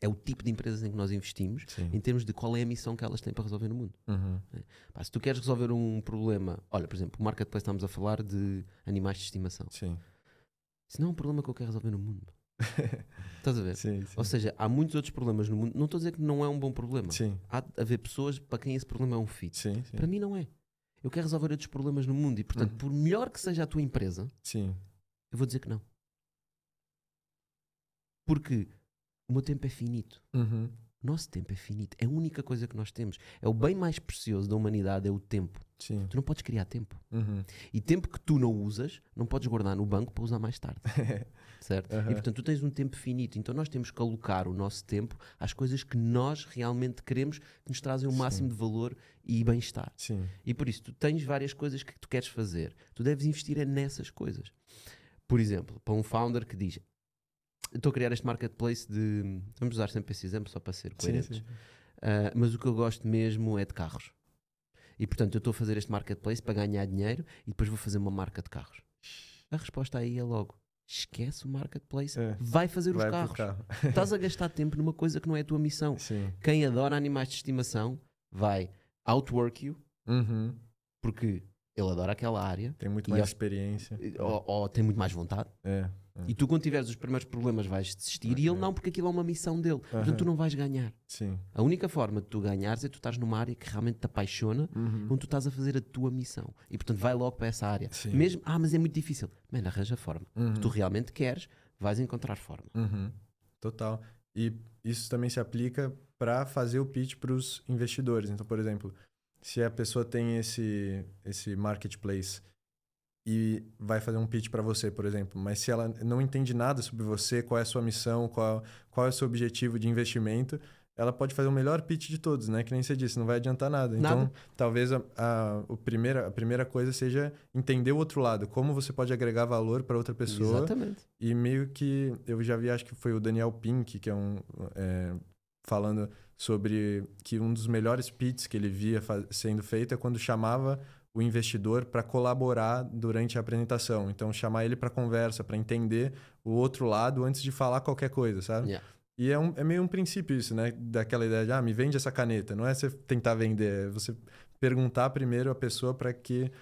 é o tipo de empresas em que nós investimos, em termos de qual é a missão que elas têm para resolver no mundo. Se tu queres resolver um problema, olha, por exemplo, o marketplace, estamos a falar de animais de estimação. Isso não é um problema que eu quero resolver no mundo. Estás a ver? Ou seja, há muitos outros problemas no mundo. Não estou a dizer que não é um bom problema. Há de haver pessoas para quem esse problema é um fit. Para mim não é. Eu quero resolver outros problemas no mundo e, portanto, por melhor que seja a tua empresa, eu vou dizer que não. Porque o meu tempo é finito. O nosso tempo é finito. É a única coisa que nós temos. É o bem mais precioso da humanidade, é o tempo. Tu não podes criar tempo. E tempo que tu não usas, não podes guardar no banco para usar mais tarde. Certo? E portanto, tu tens um tempo finito. Então nós temos que alocar o nosso tempo às coisas que nós realmente queremos, que nos trazem o máximo de valor e bem-estar. E por isso, tu tens várias coisas que tu queres fazer. Tu deves investir nessas coisas. Por exemplo, para um founder que diz, estou a criar este marketplace de... Vamos usar sempre esse exemplo só para ser coerentes. Mas o que eu gosto mesmo é de carros. E portanto eu estou a fazer este marketplace para ganhar dinheiro e depois vou fazer uma marca de carros. A resposta aí é logo, esquece o marketplace, vai fazer os carros. Estás a gastar tempo numa coisa que não é a tua missão. Quem adora animais de estimação vai outwork you, porque ele adora aquela área. Tem muito mais experiência. Ou tem muito mais vontade. E tu, quando tiveres os primeiros problemas, vais desistir e ele não, porque aquilo é uma missão dele. Portanto, tu não vais ganhar. A única forma de tu ganhares é tu estás numa área que realmente te apaixona, onde tu estás a fazer a tua missão. E, portanto, vai logo para essa área. Mesmo, mas é muito difícil. Mano, arranja a forma. Se tu realmente queres, vais encontrar forma. Total. E isso também se aplica para fazer o pitch para os investidores. Então, por exemplo, se a pessoa tem esse marketplace e vai fazer um pitch para você, por exemplo, mas se ela não entende nada sobre você, qual é a sua missão, qual é o seu objetivo de investimento, ela pode fazer o melhor pitch de todos, né? Que nem você disse, não vai adiantar nada. Então, talvez a primeira coisa seja entender o outro lado, como você pode agregar valor para outra pessoa. Exatamente. E meio que, eu já vi, acho que foi o Daniel Pink, que é falando sobre que um dos melhores pitches que ele via sendo feito é quando chamava o investidor para colaborar durante a apresentação. Então, chamar ele para conversa, para entender o outro lado antes de falar qualquer coisa, sabe? Yeah. E é meio um princípio isso, né? Daquela ideia de, me vende essa caneta. Não é você tentar vender, é você perguntar primeiro a pessoa para que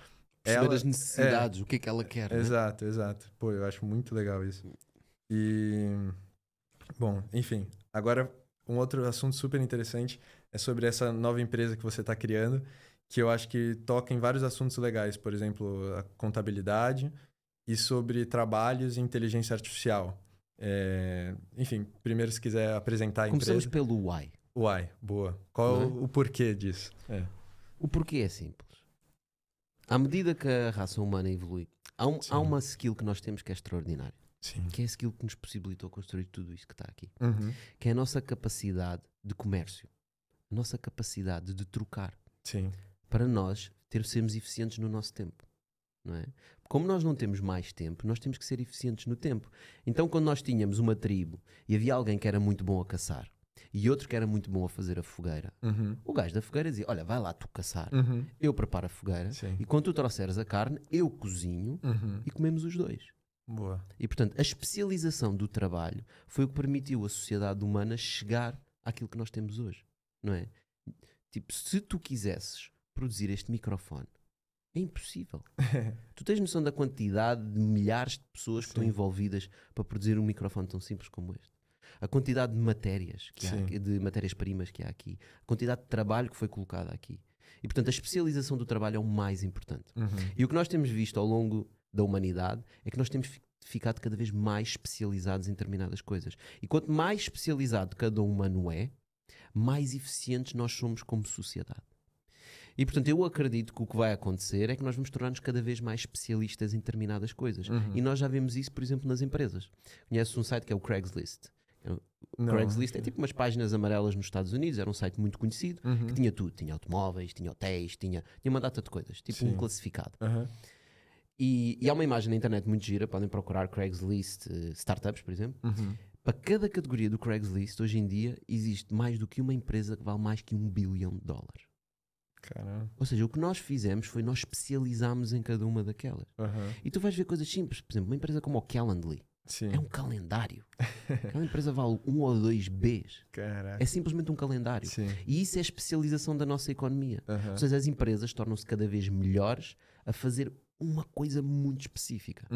Perceber as necessidades, o que é que ela quer. Exato, né? Exato. Pô, eu acho muito legal isso. E, bom, enfim. Agora, um outro assunto super interessante é sobre essa nova empresa que você está criando, que eu acho que toca em vários assuntos legais. Por exemplo, a contabilidade e sobre trabalhos e inteligência artificial. Enfim, primeiro se quiser apresentar a empresa. Começamos pelo why. Why, boa. Qual o porquê disso? O porquê é simples. À medida que a raça humana evolui, há uma skill que nós temos que é extraordinária. Sim. Que é a skill que nos possibilitou construir tudo isto que está aqui. Uhum. Que é a nossa capacidade de comércio. A nossa capacidade de trocar. Sim. Para nós sermos eficientes no nosso tempo. Não é? Como nós não temos mais tempo, nós temos que ser eficientes no tempo. Então, quando nós tínhamos uma tribo e havia alguém que era muito bom a caçar e outro que era muito bom a fazer a fogueira, o gajo da fogueira dizia, olha, vai lá tu caçar, eu preparo a fogueira, sim, e quando tu trouxeres a carne, eu cozinho e comemos os dois. Boa. E, portanto, a especialização do trabalho foi o que permitiu a sociedade humana chegar àquilo que nós temos hoje. Não é? Tipo, se tu quisesses produzir este microfone, é impossível. Tu tens noção da quantidade de milhares de pessoas que estão envolvidas para produzir um microfone tão simples como este? A quantidade de matérias que há, de matérias-primas que há aqui, a quantidade de trabalho que foi colocada aqui. E, portanto, a especialização do trabalho é o mais importante. E o que nós temos visto ao longo da humanidade é que nós temos ficado cada vez mais especializados em determinadas coisas. E quanto mais especializado cada humano é, mais eficientes nós somos como sociedade. E, portanto, eu acredito que o que vai acontecer é que nós vamos tornar-nos cada vez mais especialistas em determinadas coisas. E nós já vemos isso, por exemplo, nas empresas. Conheces um site que é o Craigslist? Craigslist é tipo umas páginas amarelas nos Estados Unidos, era um site muito conhecido, que tinha tudo. Tinha automóveis, tinha hotéis, tinha uma data de coisas, tipo um classificado. E há uma imagem na internet muito gira, podem procurar Craigslist Startups, por exemplo. Para cada categoria do Craigslist, hoje em dia, existe mais do que uma empresa que vale mais que $1 bilhão. Caramba. Ou seja, o que nós fizemos foi nós especializámos em cada uma daquelas. E tu vais ver coisas simples. Por exemplo, uma empresa como o Calendly. É um calendário. Aquela empresa vale 1 ou 2 Bs. Caraca. É simplesmente um calendário. E isso é a especialização da nossa economia. Ou seja, as empresas tornam-se cada vez melhores a fazer uma coisa muito específica.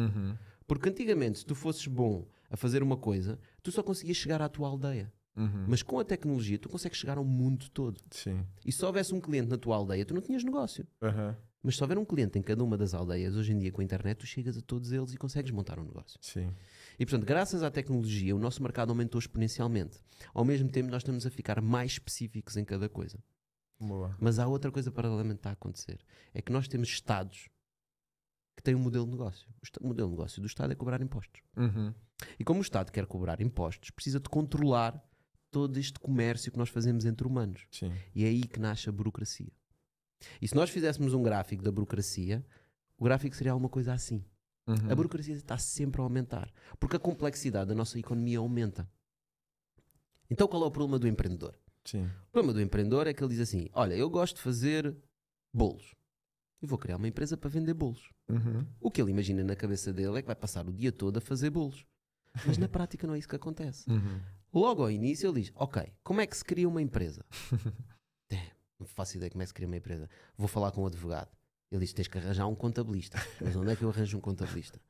Porque antigamente, se tu fosses bom a fazer uma coisa, tu só conseguias chegar à tua aldeia. Mas com a tecnologia, tu consegues chegar ao mundo todo. E se houvesse um cliente na tua aldeia, tu não tinhas negócio. Mas se houver um cliente em cada uma das aldeias, hoje em dia com a internet, tu chegas a todos eles e consegues montar um negócio. E portanto, graças à tecnologia, o nosso mercado aumentou exponencialmente. Ao mesmo tempo, nós estamos a ficar mais específicos em cada coisa. Boa. Mas há outra coisa paralelamente que está a acontecer. É que nós temos Estados que têm um modelo de negócio. O modelo de negócio do Estado é cobrar impostos. E como o Estado quer cobrar impostos, precisa de controlar todo este comércio que nós fazemos entre humanos. E é aí que nasce a burocracia. E se nós fizéssemos um gráfico da burocracia, o gráfico seria alguma coisa assim. A burocracia está sempre a aumentar, porque a complexidade da nossa economia aumenta. Então qual é o problema do empreendedor? O problema do empreendedor é que ele diz assim, olha, eu gosto de fazer bolos. Eu vou criar uma empresa para vender bolos. O que ele imagina na cabeça dele é que vai passar o dia todo a fazer bolos. Mas na prática não é isso que acontece. Logo ao início ele diz, ok, como é que se cria uma empresa? Não faço ideia como é que se cria uma empresa. Vou falar com um advogado. Ele diz, tens que arranjar um contabilista. Mas onde é que eu arranjo um contabilista?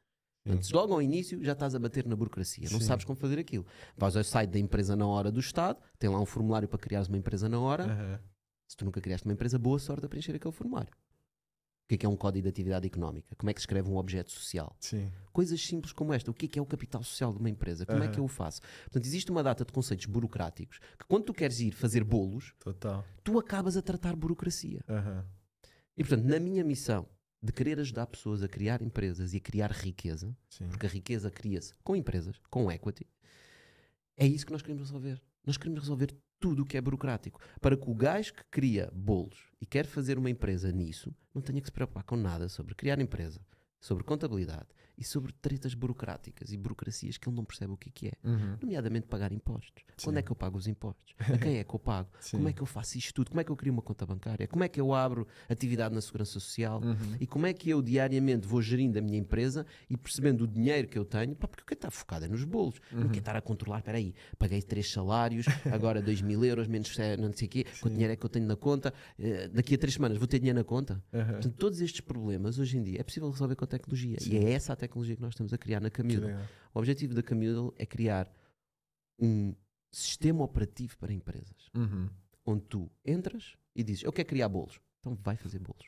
Portanto, logo ao início já estás a bater na burocracia. Não sabes como fazer aquilo. Vais ao site da empresa na hora do Estado, tem lá um formulário para criares uma empresa na hora. Se tu nunca criaste uma empresa, boa sorte a preencher aquele formulário. O que é um código de atividade económica? Como é que se escreve um objeto social? Coisas simples como esta. O que é o capital social de uma empresa? Como é que eu o faço? Portanto, existe uma data de conceitos burocráticos que quando tu queres ir fazer bolos, tu acabas a tratar burocracia. E portanto, na minha missão de querer ajudar pessoas a criar empresas e a criar riqueza, porque a riqueza cria-se com empresas, com equity, é isso que nós queremos resolver. Nós queremos resolver tudo o que é burocrático, para que o gajo que cria bolos e quer fazer uma empresa nisso, não tenha que se preocupar com nada sobre criar empresa, sobre contabilidade e sobre tretas burocráticas e burocracias que ele não percebe o que é. Uhum. Nomeadamente pagar impostos. Sim. Quando é que eu pago os impostos? A quem é que eu pago? Sim. Como é que eu faço isto tudo? Como é que eu crio uma conta bancária? Como é que eu abro atividade na Segurança Social? Uhum. E como é que eu diariamente vou gerindo a minha empresa e percebendo o dinheiro que eu tenho? Pá, porque eu quero estar focado é nos bolos. Não quero estar a controlar, espera aí, paguei 3 salários, agora 2.000 euros, menos não sei o quê, quanto dinheiro é que eu tenho na conta? Daqui a 3 semanas vou ter dinheiro na conta? Uhum. Portanto, todos estes problemas hoje em dia é possível resolver com a tecnologia. Sim. E é essa a tecnologia que nós estamos a criar na Que Camudo. legal. O objetivo da Camudo é criar um sistema operativo para empresas, Uhum. onde tu entras e dizes, eu quero criar bolos. Então vai fazer bolos.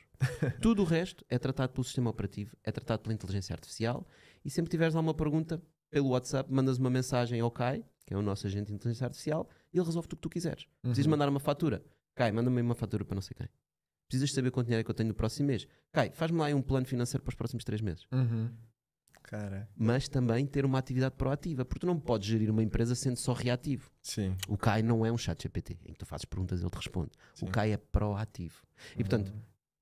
Tudo o resto é tratado pelo sistema operativo, é tratado pela inteligência artificial, e sempre que tiveres alguma pergunta, pelo WhatsApp, mandas uma mensagem ao Kai, que é o nosso agente de inteligência artificial, e ele resolve o que tu quiseres. Precisas mandar uma fatura? Kai, manda-me uma fatura para não sei quem. Precisas saber quanto dinheiro é que eu tenho no próximo mês? Kai, faz-me lá aí um plano financeiro para os próximos 3 meses. Uhum. Cara. Mas também ter uma atividade proativa, porque tu não podes gerir uma empresa sendo só reativo. Sim. O Kai não é um chat GPT, em que tu fazes perguntas e ele te responde. Sim. O Kai é proativo. E portanto,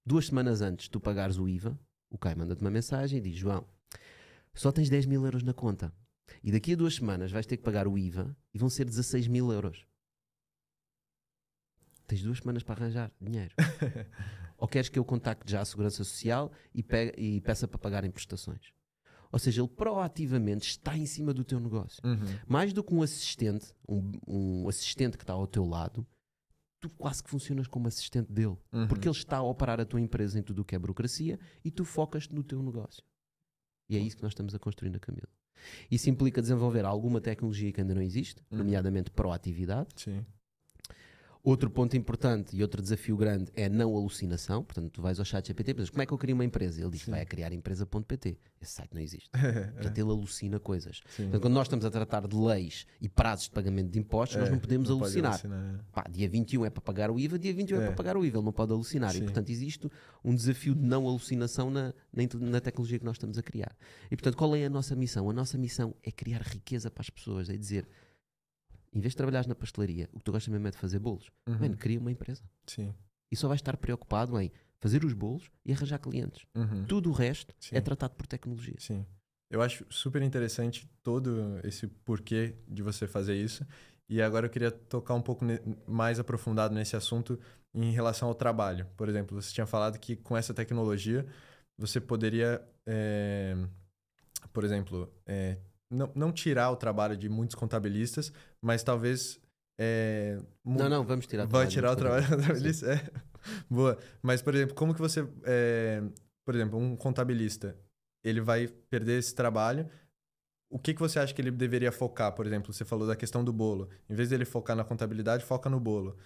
2 semanas antes de tu pagares o IVA, o Kai manda-te uma mensagem e diz, João, só tens 10.000 euros na conta. E daqui a 2 semanas vais ter que pagar o IVA e vão ser 16.000 euros. Tens 2 semanas para arranjar dinheiro. Ou queres que eu contacte já a Segurança Social e peça para pagar em prestações? Ou seja, ele proativamente está em cima do teu negócio. Uhum. Mais do que um assistente, um assistente que está ao teu lado, tu quase que funcionas como assistente dele. Uhum. Porque ele está a operar a tua empresa em tudo o que é burocracia e tu focas-te no teu negócio. E é isso que nós estamos a construir na Camudo. Isso implica desenvolver alguma tecnologia que ainda não existe, nomeadamente proatividade. Sim. Outro ponto importante e outro desafio grande é a não alucinação. Portanto, tu vais ao chat GPT e pensas, como é que eu crio uma empresa? Ele diz, vai a criar empresa.pt. Esse site não existe. Portanto, ele alucina coisas. Sim. Portanto, quando nós estamos a tratar de leis e prazos de pagamento de impostos, nós não podemos não pode alucinar. alucinar. Pá, dia 21 é para pagar o IVA, dia 21 é para pagar o IVA. Ele não pode alucinar. Sim. E, portanto, existe um desafio de não alucinação na tecnologia que nós estamos a criar. E, portanto, qual é a nossa missão? A nossa missão é criar riqueza para as pessoas. É dizer, em vez de trabalhares na pastelaria, o que tu gostas mesmo é de fazer bolos. Mano, cria uma empresa. Sim. E só vais estar preocupado em fazer os bolos e arranjar clientes. Uhum. Tudo o resto Sim. é tratado por tecnologia. Sim. Eu acho super interessante todo esse porquê de você fazer isso. E agora eu queria tocar um pouco mais aprofundado nesse assunto em relação ao trabalho. Por exemplo, você tinha falado que com essa tecnologia você poderia, por exemplo, não tirar o trabalho de muitos contabilistas, mas talvez... Não, vamos tirar o Vai trabalho. tirar o trabalho do contabilista? Boa. Mas, por exemplo, como que você... por exemplo, um contabilista, ele vai perder esse trabalho. O que você acha que ele deveria focar? Por exemplo, você falou da questão do bolo. Em vez dele focar na contabilidade, foca no bolo.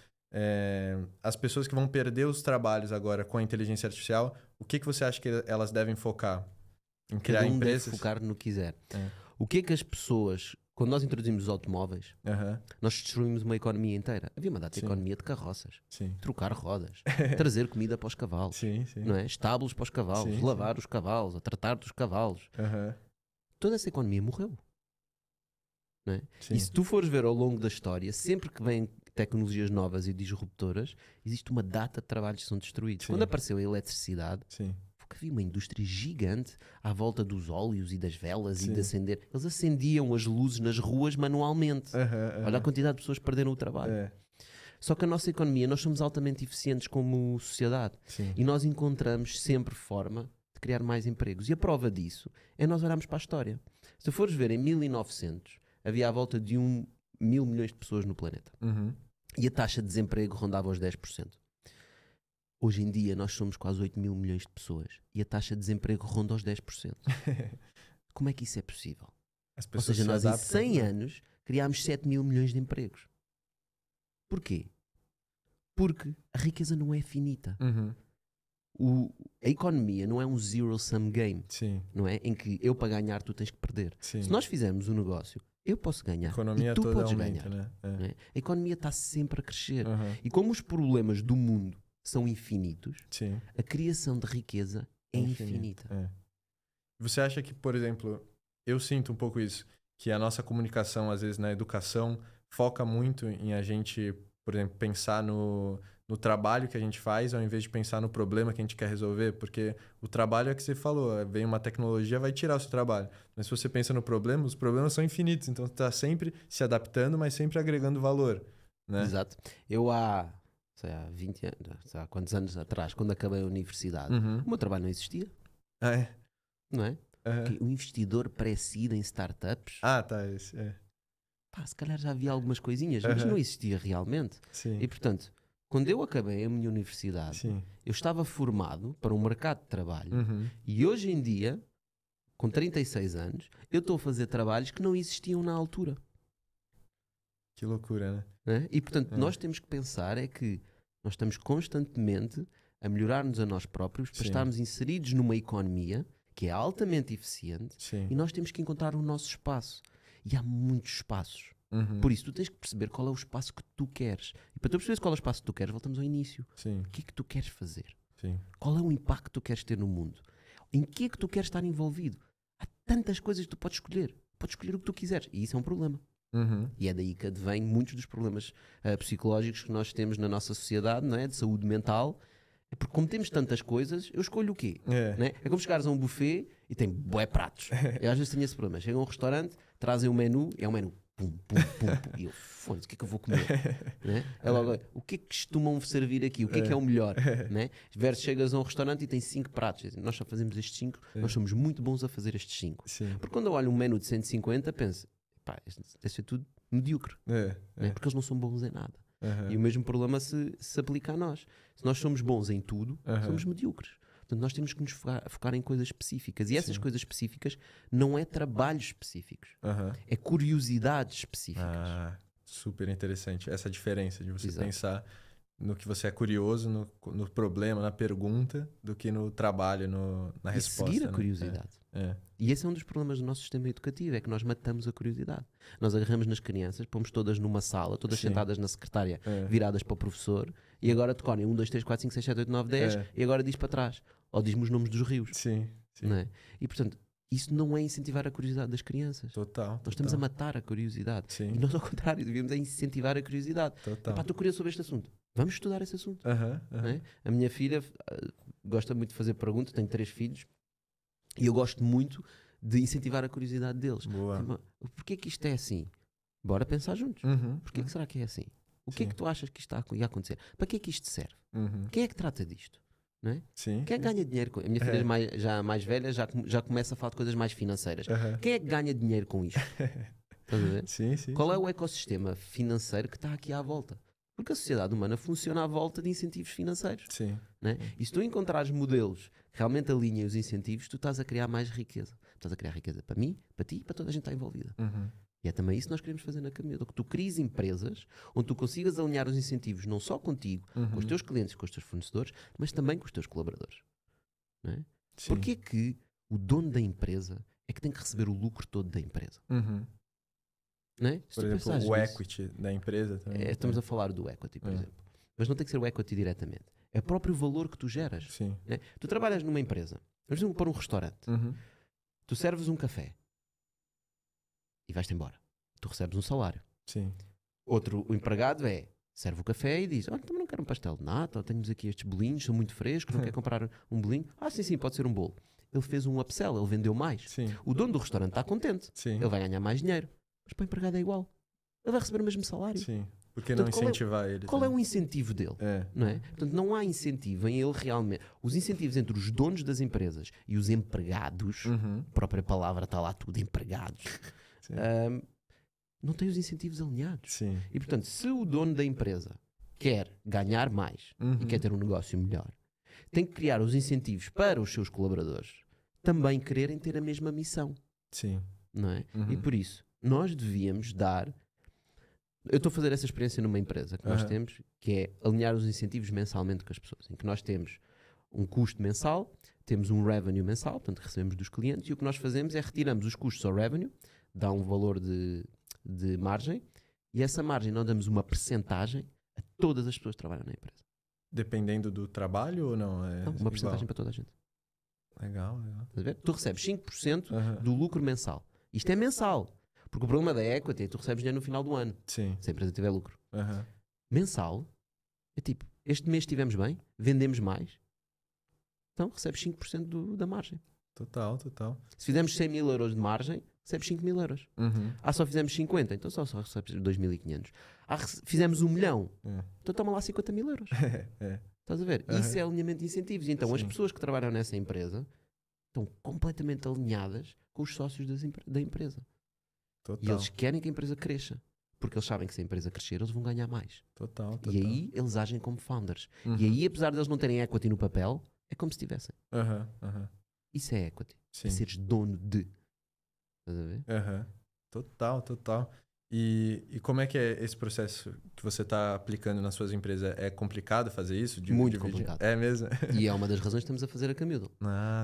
As pessoas que vão perder os trabalhos agora com a inteligência artificial, o que você acha que elas devem focar? Em criar Cada um empresas? deve focar no que quiser. O que é que as pessoas... Quando nós introduzimos os automóveis, nós destruímos uma economia inteira. Havia uma data de economia de carroças. Sim. Trocar rodas. Trazer comida para os cavalos. Sim, sim. Não é? Estábulos para os cavalos. Sim, lavar os cavalos. A tratar dos cavalos. Toda essa economia morreu. Não é? E se tu fores ver ao longo da história, sempre que vêm tecnologias novas e disruptoras, existe uma data de trabalhos que são destruídos. Sim. Quando apareceu a eletricidade, Sim. porque havia uma indústria gigante à volta dos óleos e das velas Sim. e de acender. Eles acendiam as luzes nas ruas manualmente. Olha a quantidade de pessoas que perderam o trabalho. Só que a nossa economia, nós somos altamente eficientes como sociedade. Sim. E nós encontramos sempre forma de criar mais empregos. E a prova disso é nós olharmos para a história. Se fores ver, em 1900, havia à volta de 1.000 milhões de pessoas no planeta. E a taxa de desemprego rondava os 10%. Hoje em dia nós somos quase 8.000 milhões de pessoas e a taxa de desemprego ronda aos 10%. Como é que isso é possível? Ou seja, nós em 100 anos criámos 7.000 milhões de empregos. Porquê? Porque a riqueza não é finita. A economia não é um zero-sum game. Sim. Não é? Em que eu para ganhar tu tens que perder. Sim. Se nós fizermos um negócio, eu posso ganhar A economia e tu toda podes aumenta, ganhar. né? Não é? A economia está sempre a crescer. E como os problemas do mundo são infinitos, Sim. a criação de riqueza é infinita. Você acha que, por exemplo, eu sinto um pouco isso, que a nossa comunicação, às vezes, na educação, foca muito em a gente, por exemplo, pensar no trabalho que a gente faz, ao invés de pensar no problema que a gente quer resolver, porque o trabalho é que você falou, vem uma tecnologia, vai tirar o seu trabalho. Mas se você pensa no problema, os problemas são infinitos, então você está sempre se adaptando, mas sempre agregando valor, né? Exato. Eu há 20 anos, sei lá quantos anos atrás, quando acabei a universidade, o meu trabalho não existia, Ah, é? não é? Aham. O investidor pré-seed em startups, Ah, tá. Esse, pá, se calhar já havia algumas coisinhas, mas Aham. não existia realmente. Sim. E portanto, quando eu acabei a minha universidade, Sim. eu estava formado para um mercado de trabalho Uhum. e hoje em dia, com 36 anos, eu estou a fazer trabalhos que não existiam na altura. Que loucura, né? Né? E portanto, É. nós temos que pensar é que nós estamos constantemente a melhorar-nos a nós próprios para Sim. estarmos inseridos numa economia que é altamente eficiente Sim. e nós temos que encontrar o nosso espaço. E há muitos espaços. Uhum. Por isso, tu tens que perceber qual é o espaço que tu queres. E para tu perceberes qual é o espaço que tu queres, voltamos ao início. Sim. O que é que tu queres fazer? Sim. Qual é o impacto que tu queres ter no mundo? Em que é que tu queres estar envolvido? Há tantas coisas que tu podes escolher. Podes escolher o que tu quiseres. E isso é um problema. Uhum. E é daí que advém muitos dos problemas psicológicos que nós temos na nossa sociedade, não é? De saúde mental. É porque como temos tantas coisas, eu escolho o quê? É. Né? É como chegares a um buffet e tem bué pratos. Eu às vezes tenho esse problema. Chegam a um restaurante, trazem um menu, e é um menu. Pum, pum, pum, pum. E eu, foda-se, o que é que eu vou comer? Né? É logo, o que é que costumam servir aqui? O que é o melhor? Né? Versus chegas a um restaurante e tem 5 pratos. Dizem, nós só fazemos estes 5, nós somos muito bons a fazer estes 5. Sim. Porque quando eu olho um menu de 150, penso, pá, isto deve ser tudo medíocre. É. Né? Porque eles não são bons em nada. Aham. E o mesmo problema se aplica a nós. Se nós somos bons em tudo, somos medíocres. Portanto, nós temos que nos focar em coisas específicas. E essas Sim. coisas específicas não é trabalhos específicos. Aham. É curiosidades específicas. Ah, super interessante. Essa diferença de você Exato. pensar no que você é curioso, no problema, na pergunta, do que no trabalho, na E resposta. seguir a né? curiosidade. É. E esse é um dos problemas do nosso sistema educativo, é que nós matamos a curiosidade. Nós agarramos nas crianças, pomos todas numa sala, todas Sim. sentadas na secretária, É. viradas para o professor, e agora decorem 1, 2, 3, 4, 5, 6, 7, 8, 9, 10, É. e agora diz para trás. Ou diz-me os nomes dos rios. Sim. Sim. Não é? E portanto, isso não é incentivar a curiosidade das crianças. Total. Nós estamos a matar a curiosidade. Sim. E nós, ao contrário, devíamos é incentivar a curiosidade. Total. Epá, estou curioso sobre este assunto. Vamos estudar esse assunto. Aham. Não Aham. é? A minha filha gosta muito de fazer perguntas, tenho 3 filhos, e eu gosto muito de incentivar a curiosidade deles. Boa. Porquê que isto é assim? Bora pensar juntos. Uhum. Porquê que será que é assim? O que é Sim. que tu achas que está a acontecer? Para que é que isto serve? Uhum. Quem é que trata disto? Não é? Sim. Quem é que ganha dinheiro com... A minha filha já mais velha já começa a falar de coisas mais financeiras. Aham. Quem é que ganha dinheiro com isto? Estás a ver? Sim, sim. Qual é o ecossistema financeiro que está aqui à volta? Porque a sociedade humana funciona à volta de incentivos financeiros. Sim. Né? E se tu encontrares modelos que realmente alinhem os incentivos, tu estás a criar mais riqueza. Estás a criar riqueza para mim, para ti e para toda a gente que está envolvida. Uhum. E é também isso que nós queremos fazer na Cameda. Que tu cries empresas onde tu consigas alinhar os incentivos não só contigo, com os teus clientes, com os teus fornecedores, mas também com os teus colaboradores. Não é? Sim. Porquê que o dono da empresa é que tem que receber o lucro todo da empresa? Uhum. Não é? Se Por tu exemplo, pensares o nisso, equity da empresa também. estamos a falar do equity, por É. exemplo. Mas não tem que ser o equity diretamente. É o próprio valor que tu geras. Sim. Né? Tu trabalhas numa empresa, vamos para um restaurante, Uhum. tu serves um café e vais-te embora. Tu recebes um salário. Sim. O empregado serve o café e diz: olha, também não quero um pastel de nata, ou temos aqui estes bolinhos, são muito frescos, não quer comprar um bolinho? Ah, sim, pode ser um bolo. Ele fez um upsell, ele vendeu mais. Sim. O dono do restaurante está contente, Sim. ele vai ganhar mais dinheiro. Mas para o empregado é igual. Ele vai receber o mesmo salário. Sim. Por que não Portanto, qual é- incentivar ele? Qual é o também? incentivo dele? É. Não é? Portanto, não há incentivo em ele realmente. Os incentivos entre os donos das empresas e os empregados, Uhum. a própria palavra está lá tudo, empregados, Sim. não têm os incentivos alinhados. Sim. E portanto, se o dono da empresa quer ganhar mais Uhum. e quer ter um negócio melhor, tem que criar os incentivos para os seus colaboradores também quererem ter a mesma missão. Sim. Não é? Uhum. E por isso, nós devíamos dar. Eu estou a fazer essa experiência numa empresa que nós Aham. temos, que é alinhar os incentivos mensalmente com as pessoas, em que nós temos um custo mensal, temos um revenue mensal, portanto recebemos dos clientes, e o que nós fazemos é retiramos os custos ao revenue, dá um valor de margem, e essa margem nós damos uma percentagem a todas as pessoas que trabalham na empresa. Dependendo do trabalho ou não? É Então, uma igual? percentagem para toda a gente. Legal, legal. Estás a ver? Tu recebes 5% Aham. do lucro mensal. Isto é mensal. Porque o problema da equity é que tu recebes dinheiro no final do ano, Sim. se a empresa tiver lucro. Aham. Mensal é tipo, Este mês estivemos bem, vendemos mais, então recebes 5% da margem. Total. Se fizermos 100 mil euros de margem, recebes 5 mil euros. Só fizemos 50, então só recebes 2.500. Fizemos 1 milhão, então toma lá 50 mil euros. Estás a ver? Isso é alinhamento de incentivos. Então as pessoas que trabalham nessa empresa estão completamente alinhadas com os sócios da empresa. Total. E eles querem que a empresa cresça. Porque eles sabem que se a empresa crescer, eles vão ganhar mais. Total. E aí eles agem como founders. E aí, apesar de eles não terem equity no papel, é como se tivessem. Isso é equity. Sim. É seres dono de. Estás a ver? Total. E como é que é esse processo que você está aplicando nas suas empresas? É complicado fazer isso? Muito complicado. É mesmo? E é uma das razões que estamos a fazer a Camilo.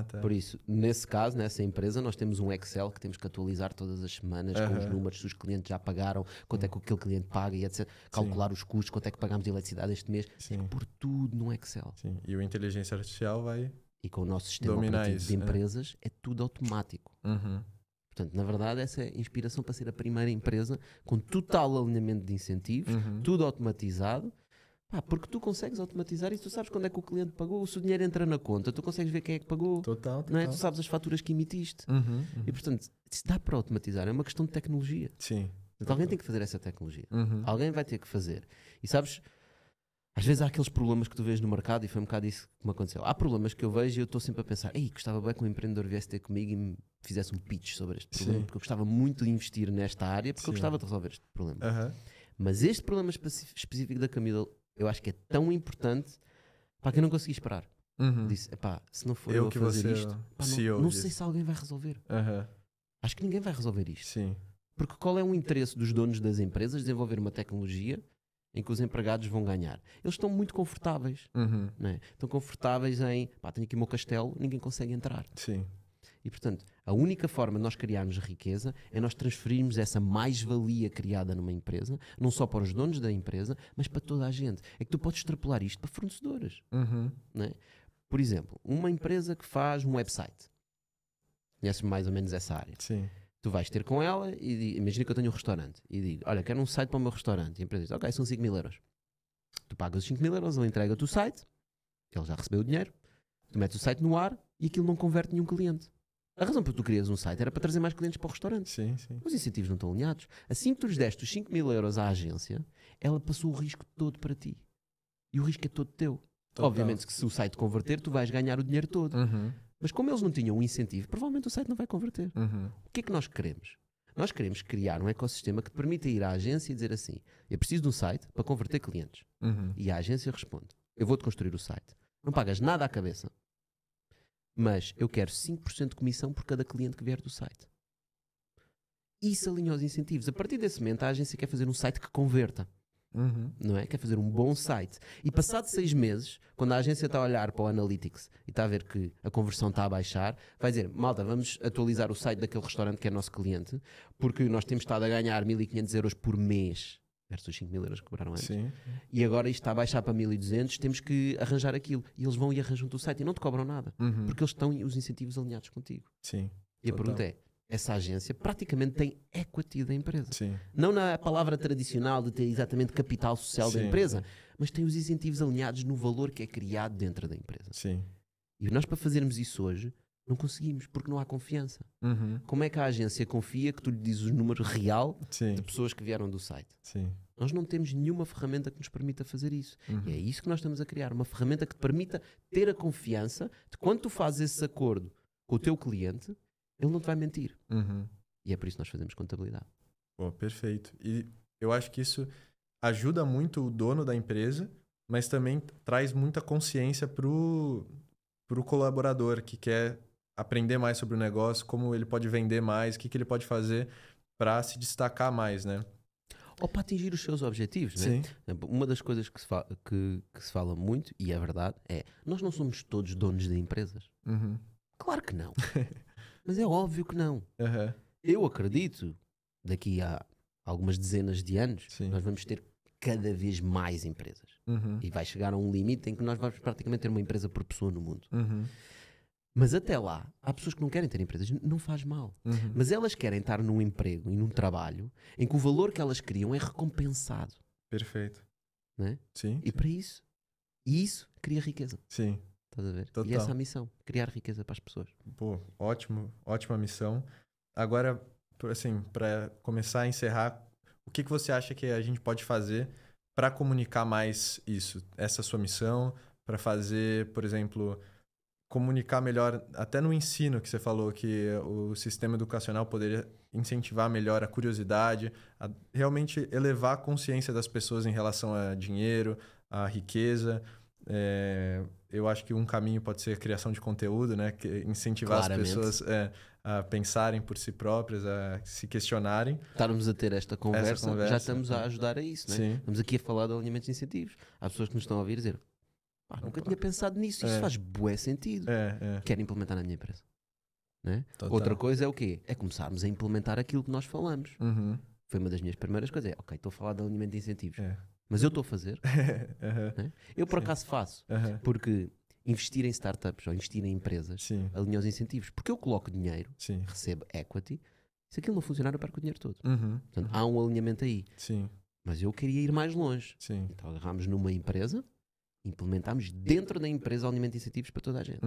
Tá. Por isso, nesse caso, nessa empresa, nós temos um Excel que temos que atualizar todas as semanas com os números, se os clientes já pagaram, quanto é que aquele cliente paga e etc. Calcular os custos, quanto é que pagamos de eletricidade este mês. Tem que pôr tudo no Excel. Sim. E o inteligência artificial vai E com o nosso sistema dominar operativo isso, de empresas, é tudo automático. Uhum. Portanto, na verdade, essa é a inspiração para ser a primeira empresa com total alinhamento de incentivos, tudo automatizado. Porque tu consegues automatizar e tu sabes quando é que o cliente pagou. Se o dinheiro entra na conta, tu consegues ver quem é que pagou. Total. Não é? Tu sabes as faturas que emitiste. E, portanto, isso dá para automatizar. É uma questão de tecnologia. Sim. Portanto, alguém tem que fazer essa tecnologia. Alguém vai ter que fazer. E sabes, às vezes há aqueles problemas que tu vês no mercado e foi um bocado isso que me aconteceu. Há problemas que eu vejo e eu estou sempre a pensar, gostava bem que um empreendedor viesse ter comigo e me fizesse um pitch sobre este problema, porque eu gostava muito de investir nesta área, porque eu gostava de resolver este problema. Mas este problema específico da Camila, eu acho que é tão importante para que eu não consegui esperar. Disse, se não for eu a fazer isto, não sei se alguém vai resolver. Acho que ninguém vai resolver isto. Sim. Porque qual é o interesse dos donos das empresas de desenvolver uma tecnologia em que os empregados vão ganhar? Eles estão muito confortáveis. Não é? Estão confortáveis em, tenho aqui o meu castelo, ninguém consegue entrar. Sim. E, portanto, a única forma de nós criarmos riqueza é nós transferirmos essa mais-valia criada numa empresa, não só para os donos da empresa, mas para toda a gente. É que tu podes extrapolar isto para fornecedores. Não é? Por exemplo, uma empresa que faz um website. Conheces mais ou menos essa área. Sim. Tu vais ter com ela e imagina que eu tenho um restaurante e digo, olha, quero um site para o meu restaurante. E a empresa diz, ok, são 5 mil euros. Tu pagas os 5 mil euros, ele entrega-te o site, ele já recebeu o dinheiro, tu metes o site no ar e aquilo não converte nenhum cliente. A razão para tu crias um site era para trazer mais clientes para o restaurante. Sim. Os incentivos não estão alinhados. Assim que tu lhes deste os 5 mil euros à agência, ela passou o risco todo para ti. E o risco é todo teu. Total. Obviamente que se o site converter, tu vais ganhar o dinheiro todo. Mas como eles não tinham um incentivo, provavelmente o site não vai converter. O que é que nós queremos? Nós queremos criar um ecossistema que te permita ir à agência e dizer assim, eu preciso de um site para converter clientes. E a agência responde, eu vou-te construir o site. Não pagas nada à cabeça. Mas eu quero 5% de comissão por cada cliente que vier do site. Isso alinha os incentivos. A partir desse momento, a agência quer fazer um site que converta. Não é? Quer fazer um bom site. E passado 6 meses, quando a agência está a olhar para o Analytics e está a ver que a conversão está a baixar, vai dizer, malta, vamos atualizar o site daquele restaurante que é nosso cliente, porque nós temos estado a ganhar 1.500 euros por mês, versus os 5 mil euros que cobraram antes. Sim. E agora isto está a baixar para 1.200, temos que arranjar aquilo. E eles vão e arranjam-te o site e não te cobram nada. Porque eles estão os incentivos alinhados contigo. Sim. E a pergunta é, essa agência praticamente tem equity da empresa. Sim. Não na palavra tradicional de ter exatamente capital social da empresa, mas tem os incentivos alinhados no valor que é criado dentro da empresa. Sim. E nós para fazermos isso hoje, não conseguimos, porque não há confiança. Como é que a agência confia que tu lhe dizes o número real de pessoas que vieram do site? Sim. Nós não temos nenhuma ferramenta que nos permita fazer isso. E é isso que nós estamos a criar, uma ferramenta que te permita ter a confiança de quando tu fazes esse acordo com o teu cliente, ele não te vai mentir. E é por isso que nós fazemos contabilidade. Pô, perfeito. E eu acho que isso ajuda muito o dono da empresa, mas também traz muita consciência pro colaborador que quer aprender mais sobre o negócio, como ele pode vender mais, o que ele pode fazer para se destacar mais, né? Ou para atingir os seus objetivos, Sim. né? Uma das coisas que se fala muito, e é verdade, é nós não somos todos donos de empresas. Claro que não. Mas é óbvio que não. Eu acredito, daqui a algumas dezenas de anos, nós vamos ter cada vez mais empresas. E vai chegar a um limite em que nós vamos praticamente ter uma empresa por pessoa no mundo. Mas até lá, há pessoas que não querem ter empresas. Não faz mal. Mas elas querem estar num emprego e num trabalho em que o valor que elas criam é recompensado. Perfeito. Não é? Sim. E para isso, E isso cria riqueza. Sim. Estás a ver? Total. E essa é a missão, criar riqueza para as pessoas. Pô, ótima missão. Agora, assim, para começar a encerrar, o que você acha que a gente pode fazer para comunicar mais isso, essa sua missão, para fazer, por exemplo, comunicar melhor, até no ensino que você falou, que o sistema educacional poderia incentivar melhor a curiosidade, a realmente elevar a consciência das pessoas em relação a dinheiro, a riqueza. Eu acho que um caminho pode ser a criação de conteúdo, né? Incentivar Claramente. as pessoas a pensarem por si próprias, a se questionarem. Estarmos a ter esta conversa, já estamos a ajudar a isso, né? Sim. Estamos aqui a falar de alinhamentos de incentivos. Há pessoas que nos estão a ouvir dizer: "Pá, nunca tinha pensado nisso, isso faz bué sentido. Quero implementar na minha empresa." Né? Outra coisa é o quê? É começarmos a implementar aquilo que nós falamos. Uhum. Foi uma das minhas primeiras coisas. Ok, estou a falar de alinhamento de incentivos. Mas eu estou a fazer. Né? Eu por acaso faço. Porque investir em startups ou investir em empresas alinha os incentivos. Porque eu coloco dinheiro, recebo equity. Se aquilo não funcionar, eu perco o dinheiro todo. Portanto, há um alinhamento aí. Mas eu queria ir mais longe. Então agarramos numa empresa, implementámos dentro da empresa alinhamento de incentivos para toda a gente.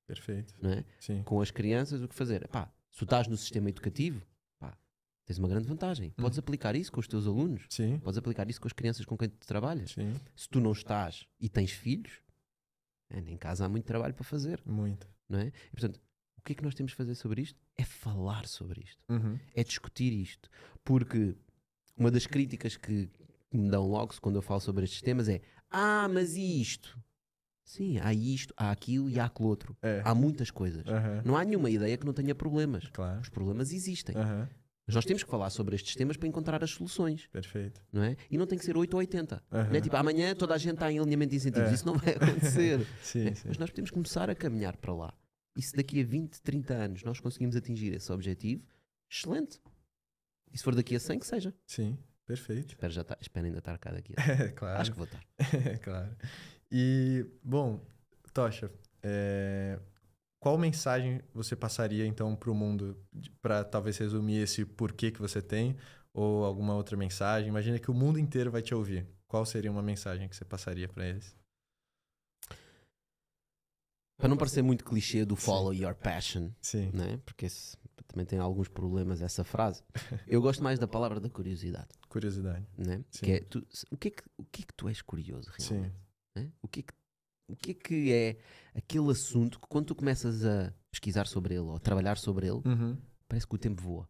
Perfeito. Não é? Com as crianças, o que fazer? Pá, se tu estás no sistema educativo, pá, tens uma grande vantagem. Podes aplicar isso com os teus alunos. Podes aplicar isso com as crianças com quem tu trabalhas. Se tu não estás e tens filhos, em casa há muito trabalho para fazer. Muito. Não é? E, portanto, o que é que nós temos de fazer sobre isto? É falar sobre isto. É discutir isto. Porque uma das críticas que me dão logo quando eu falo sobre estes temas é: mas e isto? Sim, há isto, há aquilo e há aquilo outro. Há muitas coisas. Não há nenhuma ideia que não tenha problemas. Claro. Os problemas existem. Mas nós temos que falar sobre estes temas para encontrar as soluções. Perfeito. Não é? E não tem que ser 8 ou 80. Não é tipo, amanhã toda a gente está em alinhamento de incentivos. Isso não vai acontecer. Sim. Mas nós podemos começar a caminhar para lá. E se daqui a 20, 30 anos nós conseguimos atingir esse objetivo, excelente. E se for daqui a 100, que seja. Sim, perfeito. Espero ainda estar cá daqui a 100. Claro. Acho que vou estar. Claro. E, bom, Tocha, qual mensagem você passaria então para o mundo, para talvez resumir esse porquê que você tem, ou alguma outra mensagem? Imagina que o mundo inteiro vai te ouvir. Qual seria uma mensagem que você passaria para eles? Para não parecer muito clichê do follow your passion, Sim. né? Porque também tem alguns problemas essa frase. Eu gosto mais da palavra da curiosidade. Curiosidade. Né? Que é, o que é que tu és curioso realmente? Sim. Né? O que é aquele assunto que quando tu começas a pesquisar sobre ele ou a trabalhar sobre ele, parece que o tempo voa.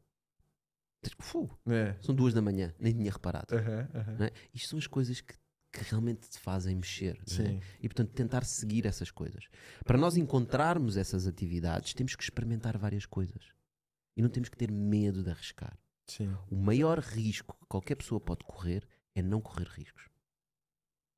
São 2 da manhã, nem tinha reparado. Né? Isto são as coisas que realmente te fazem mexer. Né? E portanto tentar seguir essas coisas. Para nós encontrarmos essas atividades, temos que experimentar várias coisas. E não temos que ter medo de arriscar. O maior risco que qualquer pessoa pode correr é não correr riscos.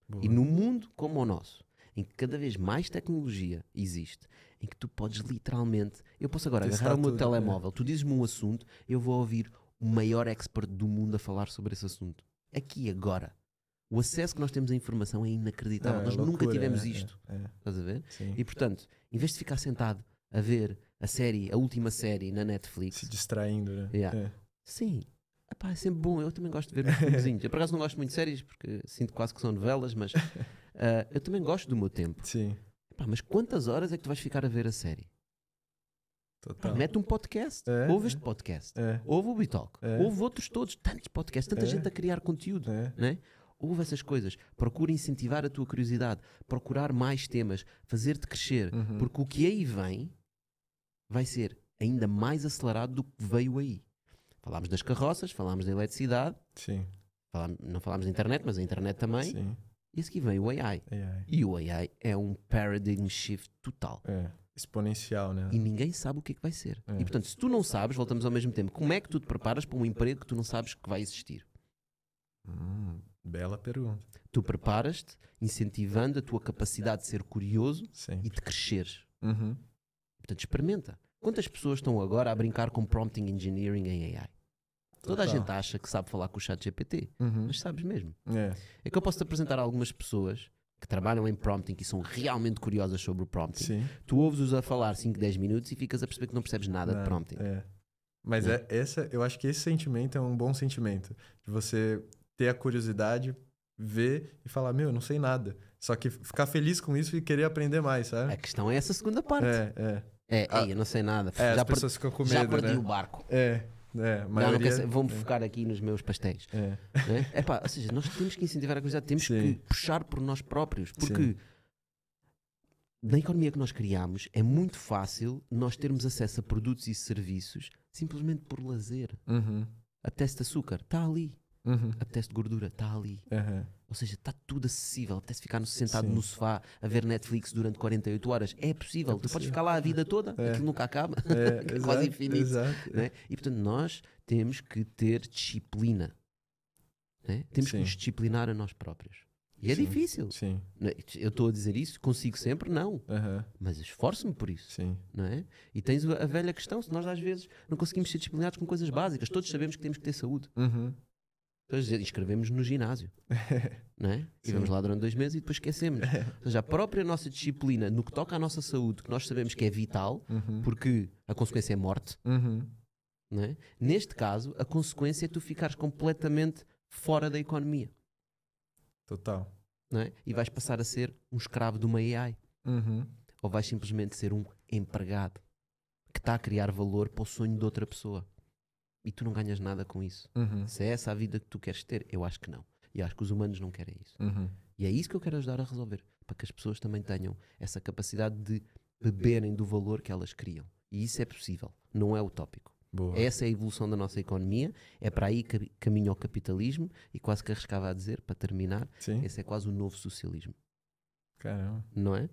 Boa. E no mundo como o nosso, em que cada vez mais tecnologia existe, em que tu podes literalmente... Eu posso agora agarrar o meu telemóvel, tu dizes-me um assunto, eu vou ouvir o maior expert do mundo a falar sobre esse assunto. Aqui, agora. O acesso que nós temos à informação é inacreditável. Nós nunca tivemos isto. Estás a ver? Sim. E portanto, em vez de ficar sentado a ver a última série na Netflix... Se distraindo, né? Sim. Epá, é sempre bom. Eu também gosto de ver uns filmezinhos. Eu por acaso não gosto muito de séries, porque sinto quase que são novelas, mas eu também gosto do meu tempo. Sim. Epá, mas quantas horas é que tu vais ficar a ver a série? Total. Mete um podcast. Ouve este podcast. Ouve o Bitalk. Ouve outros todos. Tantos podcasts. Tanta gente a criar conteúdo. Né? Ouve essas coisas. Procura incentivar a tua curiosidade. Procurar mais temas. Fazer-te crescer. Porque o que aí vem vai ser ainda mais acelerado do que veio aí. Falámos das carroças, falámos da eletricidade. Sim. Não falámos da internet, mas a internet também. Sim. E esse aqui vem o AI. E o AI é um paradigm shift total. Exponencial, né? E ninguém sabe o que é que vai ser. E portanto, se tu não sabes, voltamos ao mesmo tempo. Como é que tu te preparas para um emprego que tu não sabes que vai existir? Bela pergunta. Tu preparas-te incentivando a tua capacidade de ser curioso e de cresceres. Portanto, experimenta. Quantas pessoas estão agora a brincar com prompting engineering em AI? Toda a gente acha que sabe falar com o ChatGPT, mas sabes mesmo. É que eu posso te apresentar algumas pessoas que trabalham em prompting, que são realmente curiosas sobre o prompting. Tu ouves-os a falar 5, 10 minutos e ficas a perceber que não percebes nada de prompting. Mas eu acho que esse sentimento é um bom sentimento. De você ter a curiosidade, ver e falar, eu não sei nada. Só que ficar feliz com isso e querer aprender mais, sabe? A questão é essa segunda parte. Eu não sei nada. As pessoas ficam com medo, já perdi né? o barco. Maioria... Vou-me focar aqui nos meus pastéis. Né? Ou seja, nós temos que incentivar a curiosidade, temos que puxar por nós próprios. Porque na economia que nós criamos é muito fácil nós termos acesso a produtos e serviços simplesmente por lazer. Apetece de açúcar, está ali. Apetece de gordura, está ali. Ou seja, está tudo acessível. Apetece ficar sentado no sofá a ver Netflix durante 48 horas. É possível. Tu podes ficar lá a vida toda, aquilo nunca acaba. É quase infinito. Né? E portanto, nós temos que ter disciplina. Né? Temos que nos disciplinar a nós próprios. E é difícil. Eu estou a dizer isso, consigo sempre? Não. Mas esforço-me por isso. Não é? E tens a velha questão, se nós às vezes não conseguimos ser disciplinados com coisas básicas. Todos sabemos que temos que ter saúde. Então, inscrevemos no ginásio, não é? E vamos lá durante 2 meses e depois esquecemos. Ou seja, a própria nossa disciplina no que toca à nossa saúde, que nós sabemos que é vital, porque a consequência é morte, não é? Neste caso, a consequência é tu ficares completamente fora da economia. Total. Não é? E vais passar a ser um escravo de uma AI. Ou vais simplesmente ser um empregado que está a criar valor para o sonho de outra pessoa. E tu não ganhas nada com isso. Se é essa a vida que tu queres ter, eu acho que não. E acho que os humanos não querem isso. E é isso que eu quero ajudar a resolver. Para que as pessoas também tenham essa capacidade de beberem do valor que elas criam. E isso é possível. Não é utópico. Boa. Essa é a evolução da nossa economia. É para aí que caminha o capitalismo. E quase que arriscava a dizer, para terminar, esse é quase o novo socialismo. Caramba. Não é?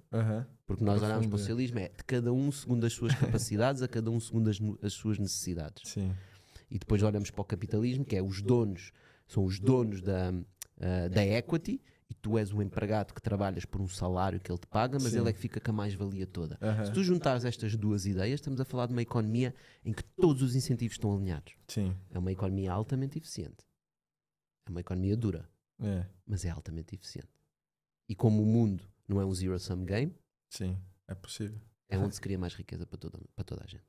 Porque nós olhamos para o socialismo, é de cada um segundo as suas capacidades, a cada um segundo as suas necessidades. E depois olhamos para o capitalismo, que é os donos, são os donos da equity, e tu és um empregado que trabalhas por um salário que ele te paga, mas ele é que fica com a mais-valia toda. Se tu juntares estas duas ideias, estamos a falar de uma economia em que todos os incentivos estão alinhados. É uma economia altamente eficiente. É uma economia dura, mas é altamente eficiente. E como o mundo não é um zero-sum game, é possível. É onde se cria mais riqueza para toda a gente.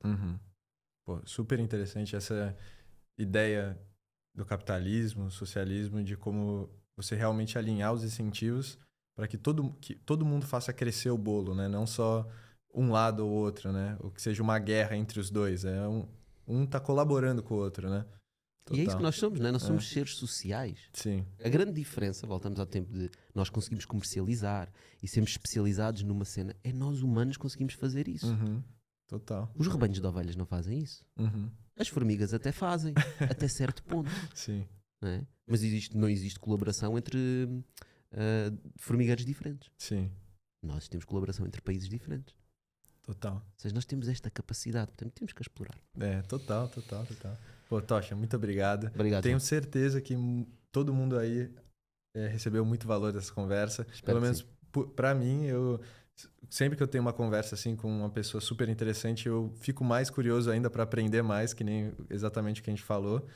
Pô, super interessante essa ideia do capitalismo, socialismo, de como você realmente alinhar os incentivos para que todo mundo faça crescer o bolo, né? Não só um lado ou outro, né? Ou que seja uma guerra entre os dois. Um tá colaborando com o outro, né? Total. E é isso que nós somos, né? Nós somos seres sociais. A grande diferença, voltamos ao tempo de nós conseguimos comercializar e sermos especializados numa cena, é nós humanos conseguimos fazer isso. Total. Os rebanhos de ovelhas não fazem isso. As formigas até fazem, até certo ponto. Não é? Mas não existe colaboração entre formigueiros diferentes. Nós temos colaboração entre países diferentes. Total. Ou seja, nós temos esta capacidade, portanto temos que explorar. Total. Pô, Tocha, muito obrigado. Tenho certeza que todo mundo aí recebeu muito valor dessa conversa. Pelo menos para mim, sempre que eu tenho uma conversa assim com uma pessoa super interessante, eu fico mais curioso ainda para aprender mais, que nem exatamente o que a gente falou.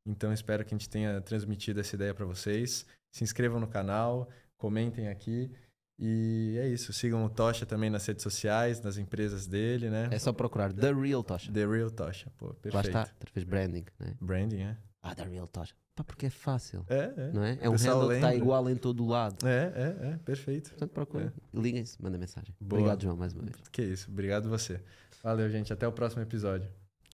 Então, espero que a gente tenha transmitido essa ideia para vocês. Se inscrevam no canal, comentem aqui. E é isso. Sigam o Tocha também nas redes sociais, nas empresas dele, né? É só procurar The Real Tocha. The Real Tocha, pô, perfeito. Lá está, através branding, né? Branding, The Real Tocha. Porque é fácil. É. Não é? É um handle que está igual em todo o lado. Perfeito. Portanto, procurem. Liguem-se, mandem mensagem. Boa. Obrigado, João, mais uma vez. Que isso. Obrigado você. Valeu, gente. Até o próximo episódio.